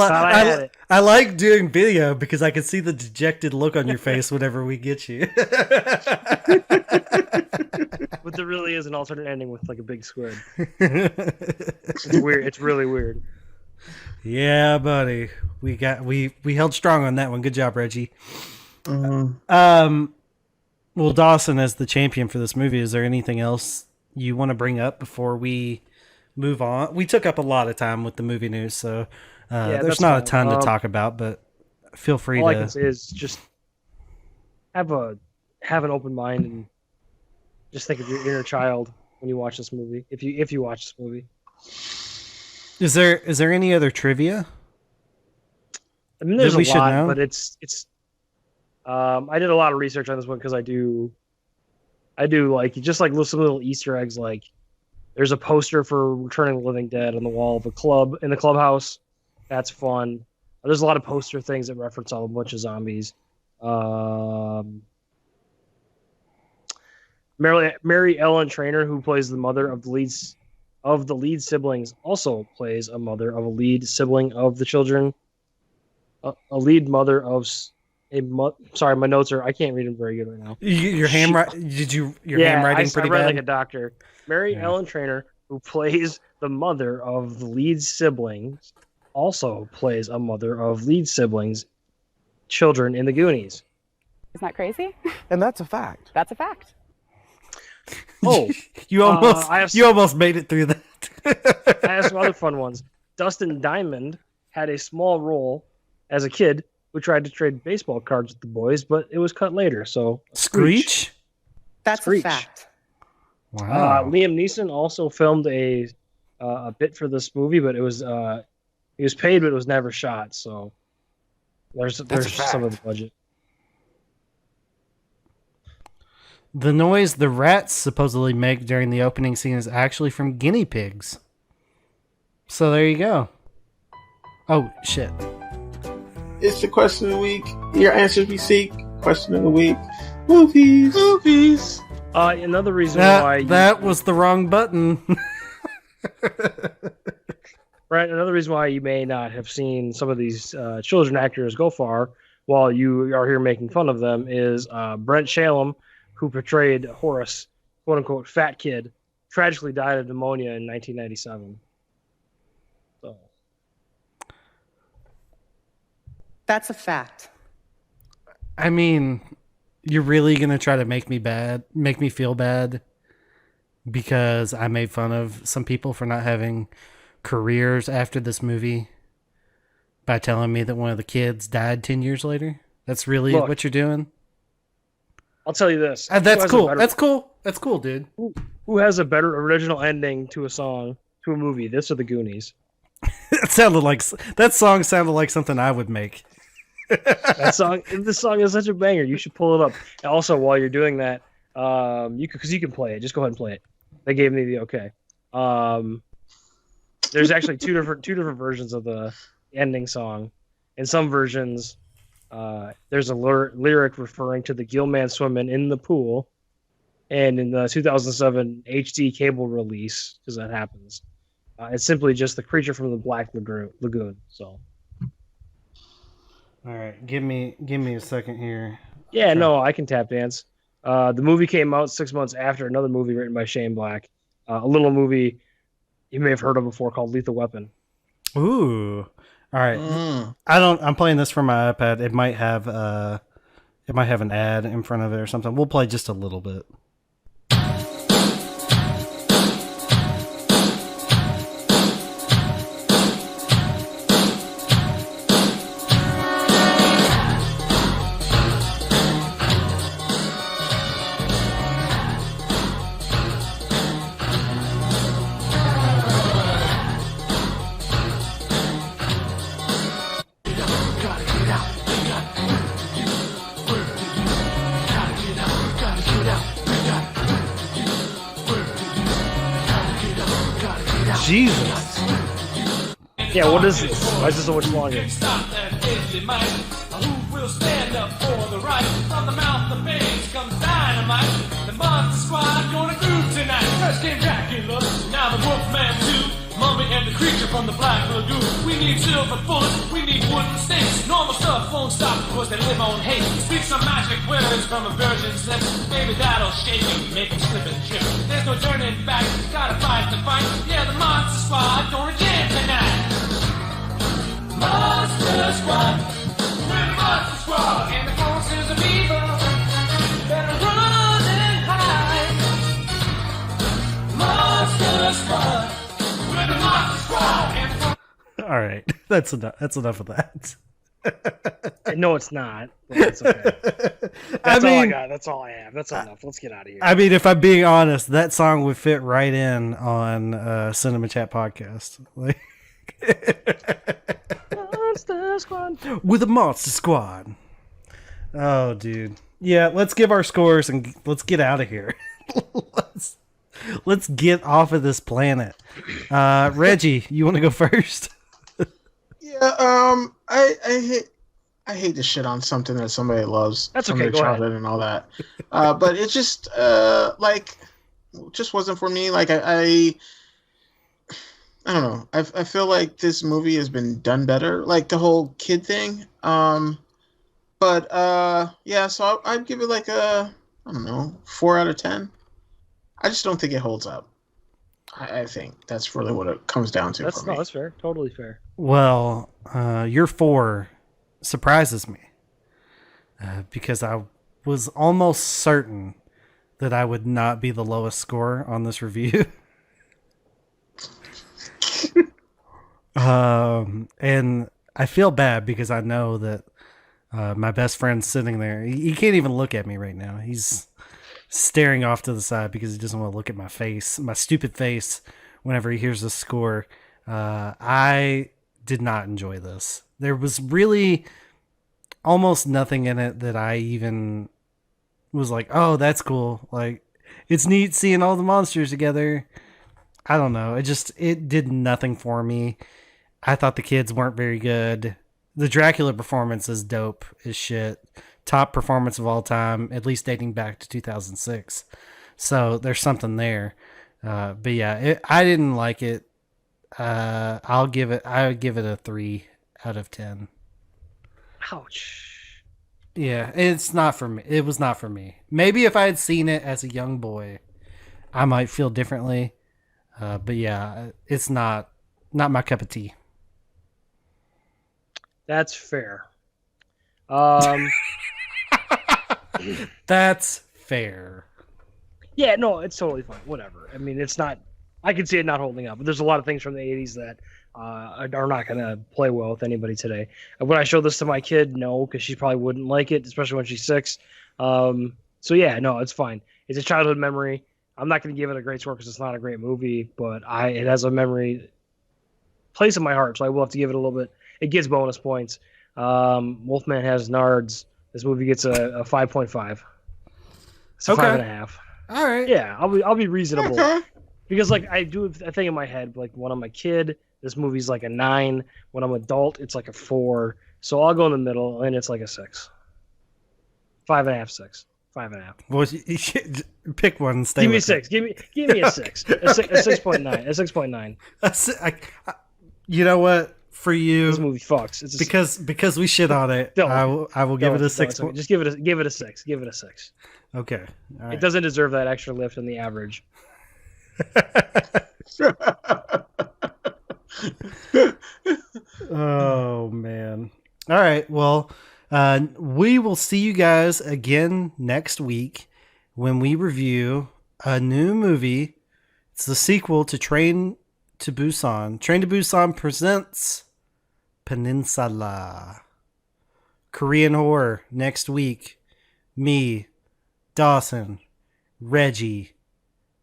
like doing video because I can see the dejected look on your face whenever we get you. But there really is an alternate ending with like a big squid. It's weird. It's really weird. Yeah, buddy. We held strong on that one. Good job, Reggie. Mm-hmm. Well, Dawson, as the champion for this movie, is there anything else you want to bring up before we move on? We took up a lot of time with the movie news, so there's not a ton to talk about, but feel free all to... I can say is just have an open mind and just think of your inner child when you watch this movie. If you watch this movie. Is there any other trivia? I mean, there's that we a should lot, know? but it's. I did a lot of research on this one because I do like just like some little Easter eggs. Like, there's a poster for Returning the Living Dead on the wall of a club in the clubhouse. That's fun. There's a lot of poster things that reference a bunch of zombies. Mary Ellen Trainor, who plays the mother of the lead siblings, also plays a mother of a lead sibling of the children. A lead mother of sorry, my notes are, I can't read them very good right now. Your handwriting? Handwriting pretty I read bad? like a doctor. Mary Ellen Trainor, who plays the mother of the lead siblings, also plays a mother of lead siblings' children in the Goonies. Isn't that crazy? And that's a fact. That's a fact. Oh, you almost made it through that. I have some other fun ones. Dustin Diamond had a small role as a kid who tried to trade baseball cards with the boys, but it was cut later. So Screech? That's Screech. a fact. Wow. Liam Neeson also filmed a bit for this movie, but it was he was paid, but it was never shot. So there's some of the budget. The noise the rats supposedly make during the opening scene is actually from guinea pigs. So there you go. Oh, shit. It's the question of the week. Your answers we seek. Question of the week. Movies. Another reason why... That was the wrong button. Right, another reason why you may not have seen some of these children actors go far while you are here making fun of them is Brent Shalom, who portrayed Horace, quote-unquote, fat kid, tragically died of pneumonia in 1997. So. That's a fact. I mean, you're really going to try to make me feel bad because I made fun of some people for not having careers after this movie by telling me that one of the kids died 10 years later? That's really what you're doing? I'll tell you this. That's cool. That's cool. That's cool, dude. Who has a better original ending to a song, to a movie? This or the Goonies? That song sounded like something I would make. This song is such a banger. You should pull it up. And also, while you're doing that, you can play it. Just go ahead and play it. They gave me the okay. There's actually two different versions of the ending song. In some versions, there's a lyric referring to the Gilman swimming in the pool, and in the 2007 HD cable release, because that happens, it's simply just the creature from the Black Lagoon. So. All right, give me a second here. Yeah, no, I can tap dance. The movie came out 6 months after another movie written by Shane Black, a little movie you may have heard of before called Lethal Weapon. Ooh, all right. I'm playing this from my iPad. It might have an ad in front of it or something. We'll play just a little bit. Jesus. Yeah, what is this? Why is this so much longer? Who will stand up for the right? From the mouth of babes comes dynamite. The Monster Squad gonna groove tonight. First came Dracula, now the Wolfman too. Mummy and the creature from the Black Lagoon. We need silver bullets, we need wooden stakes. Normal stuff won't stop because they live on hate. Speak some magic words from a virgin's lips. Maybe that'll shake him, make him slip and trip. There's no turning back, gotta fight the fight. Yeah, the Monster Squad gonna jam tonight. Monster Squad, we're the Monster Squad, and the forces of evil better run and hide. Monster Squad, we're the Monster Squad, and the All right, that's enough of that. No, it's not. But it's okay. That's all I got. That's all I have. That's enough. Let's get out of here. I mean, if I'm being honest, that song would fit right in on Cinema Chat podcast. Like, Monster Squad with a Monster Squad. Oh, dude. Yeah, let's give our scores and let's get out of here. let's get off of this planet. Reggie, you want to go first? Yeah, I hate to shit on something that somebody loves. That's from okay. their Go ahead. childhood and all that. But it just just wasn't for me. Like I don't know. I feel like this movie has been done better. Like the whole kid thing. But yeah. So I'd give it like I don't know, 4 out of 10. I just don't think it holds up. I think that's really what it comes down to. That's fair. Totally fair. Well, your 4 surprises me because I was almost certain that I would not be the lowest score on this review. And I feel bad because I know that my best friend's sitting there. He can't even look at me right now. He's staring off to the side because he doesn't want to look at my face, my stupid face, whenever he hears the score. I did not enjoy this. There was really almost nothing in it that I even was like, oh, that's cool. Like, it's neat seeing all the monsters together. I don't know. It did nothing for me. I thought the kids weren't very good. The Dracula performance is dope as shit. Top performance of all time, at least dating back to 2006. So there's something there. But yeah, I didn't like it. I would give it a 3 out of 10. Ouch. Yeah, it's not for me. It was not for me. Maybe if I had seen it as a young boy, I might feel differently. But yeah, it's not my cup of tea. That's fair. That's fair. Yeah, no, it's totally fine. Whatever. I mean, it's not. I can see it not holding up, but there's a lot of things from the 80s that are not going to play well with anybody today. Would I show this to my kid? No, because she probably wouldn't like it, especially when she's 6. So yeah, no, it's fine. It's a childhood memory. I'm not going to give it a great score because it's not a great movie, but it has a memory place in my heart, so I will have to give it a little bit. It gets bonus points. Wolfman has nards. This movie gets a 5.5. It's a 5.5. All right. Yeah, I'll be reasonable because like I do a thing in my head. Like when I'm a kid, this movie's like a 9. When I'm adult, it's like a 4. So I'll go in the middle, and it's like a 6. 5.5, 6. 5.5. Well, you should pick one. And stay Give me a with 6. Give me a 6. A 6.9. A 6.9. You know what? For you, this movie fucks. It's because we shit on it. I will give it a 6. Okay. Just give it a 6. Give it a 6. Okay. All right. It doesn't deserve that extra lift in the average. Oh man. All right. Well, we will see you guys again next week when we review a new movie. It's the sequel to Train to Busan. Train to Busan presents Peninsula. Korean horror next week. Me, Dawson, Reggie.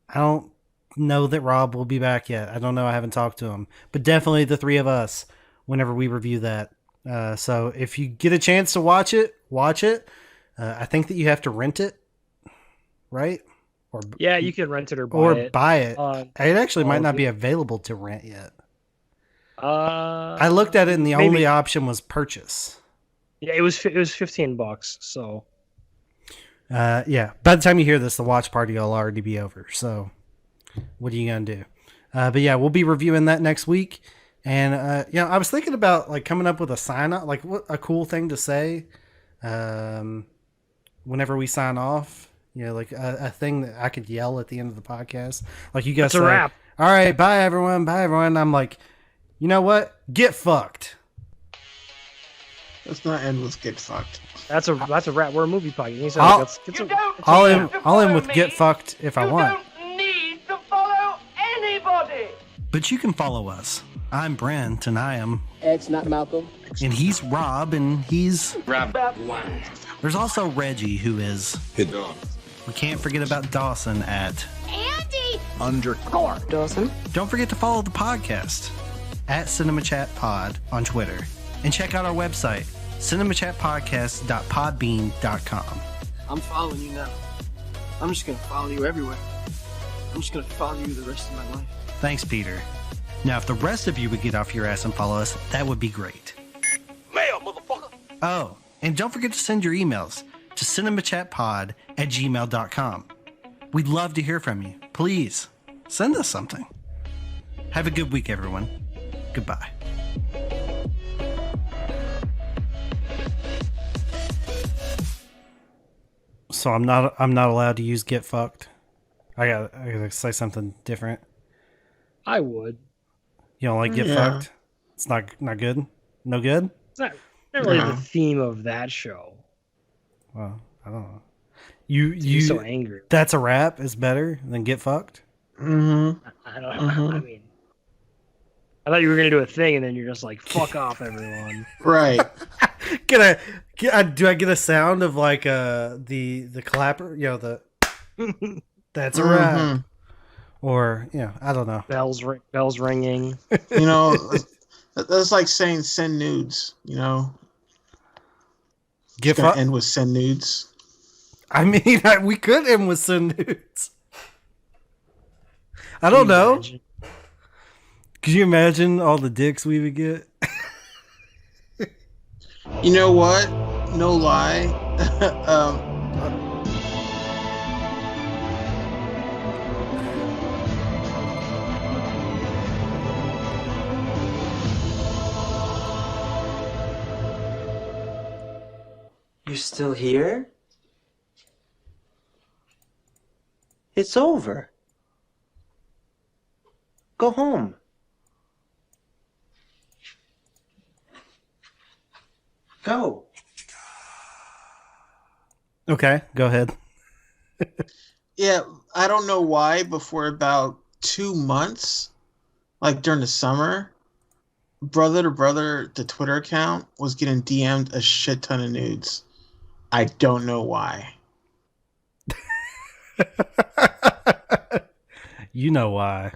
I don't know that Rob will be back yet. I don't know. I haven't talked to him. But definitely the three of us whenever we review that. So if you get a chance to watch it, watch it. I think that you have to rent it, right? Or yeah, you can rent it or buy it. It actually might not be available to rent yet. I looked at it and the only option was purchase. Yeah, it was $15. So yeah. By the time you hear this, the watch party will already be over. So what are you gonna do? But yeah, we'll be reviewing that next week. And I was thinking about like coming up with a sign off, like what a cool thing to say whenever we sign off. Like a thing that I could yell at the end of the podcast. Like you guys say, a wrap. All right, bye everyone. Bye everyone. I'm like, you know what? Get fucked. Let's not end with get fucked. That's a wrap. We're a movie podcast. I'll end with get fucked if I want. You don't need to follow anybody. But you can follow us. I'm Brent, and I am Ed's not Malcolm. And he's Rob, and he's Rob 1. There's also Reggie, who is Hit dog. We can't forget about Dawson at Andy! _. Dawson. Don't forget to follow the podcast at Cinema Chat Pod on Twitter. And check out our website, cinemachatpodcast.podbean.com. I'm following you now. I'm just going to follow you everywhere. I'm just going to follow you the rest of my life. Thanks, Peter. Now, if the rest of you would get off your ass and follow us, that would be great. Mail, motherfucker! Oh, and don't forget to send your emails to cinemachatpod@gmail.com. We'd love to hear from you. Please, send us something. Have a good week, everyone. Goodbye. So I'm not allowed to use get fucked. I gotta say something different. I would. You don't like get fucked? It's not good? No good? It's not really the theme of that show. Well, I don't know. You so angry. That's a rap is better than get fucked? Mm-hmm. I don't know. I mean, I thought you were gonna do a thing, and then you're just like, "Fuck off, everyone." Right. Do I get a sound of like the clapper? The that's a rap. Or I don't know. Bells ringing. That's like saying send nudes. Get fucked. End with send nudes. I mean, we could end with send nudes. I don't know. Could you imagine all the dicks we would get? You know what? No lie. You're still here? It's over. Go home. Go. Okay, go ahead. Yeah, I don't know why, but for about 2 months, like during the summer, Brother to Brother, the Twitter account, was getting DM'd a shit ton of nudes. I don't know why. You know why.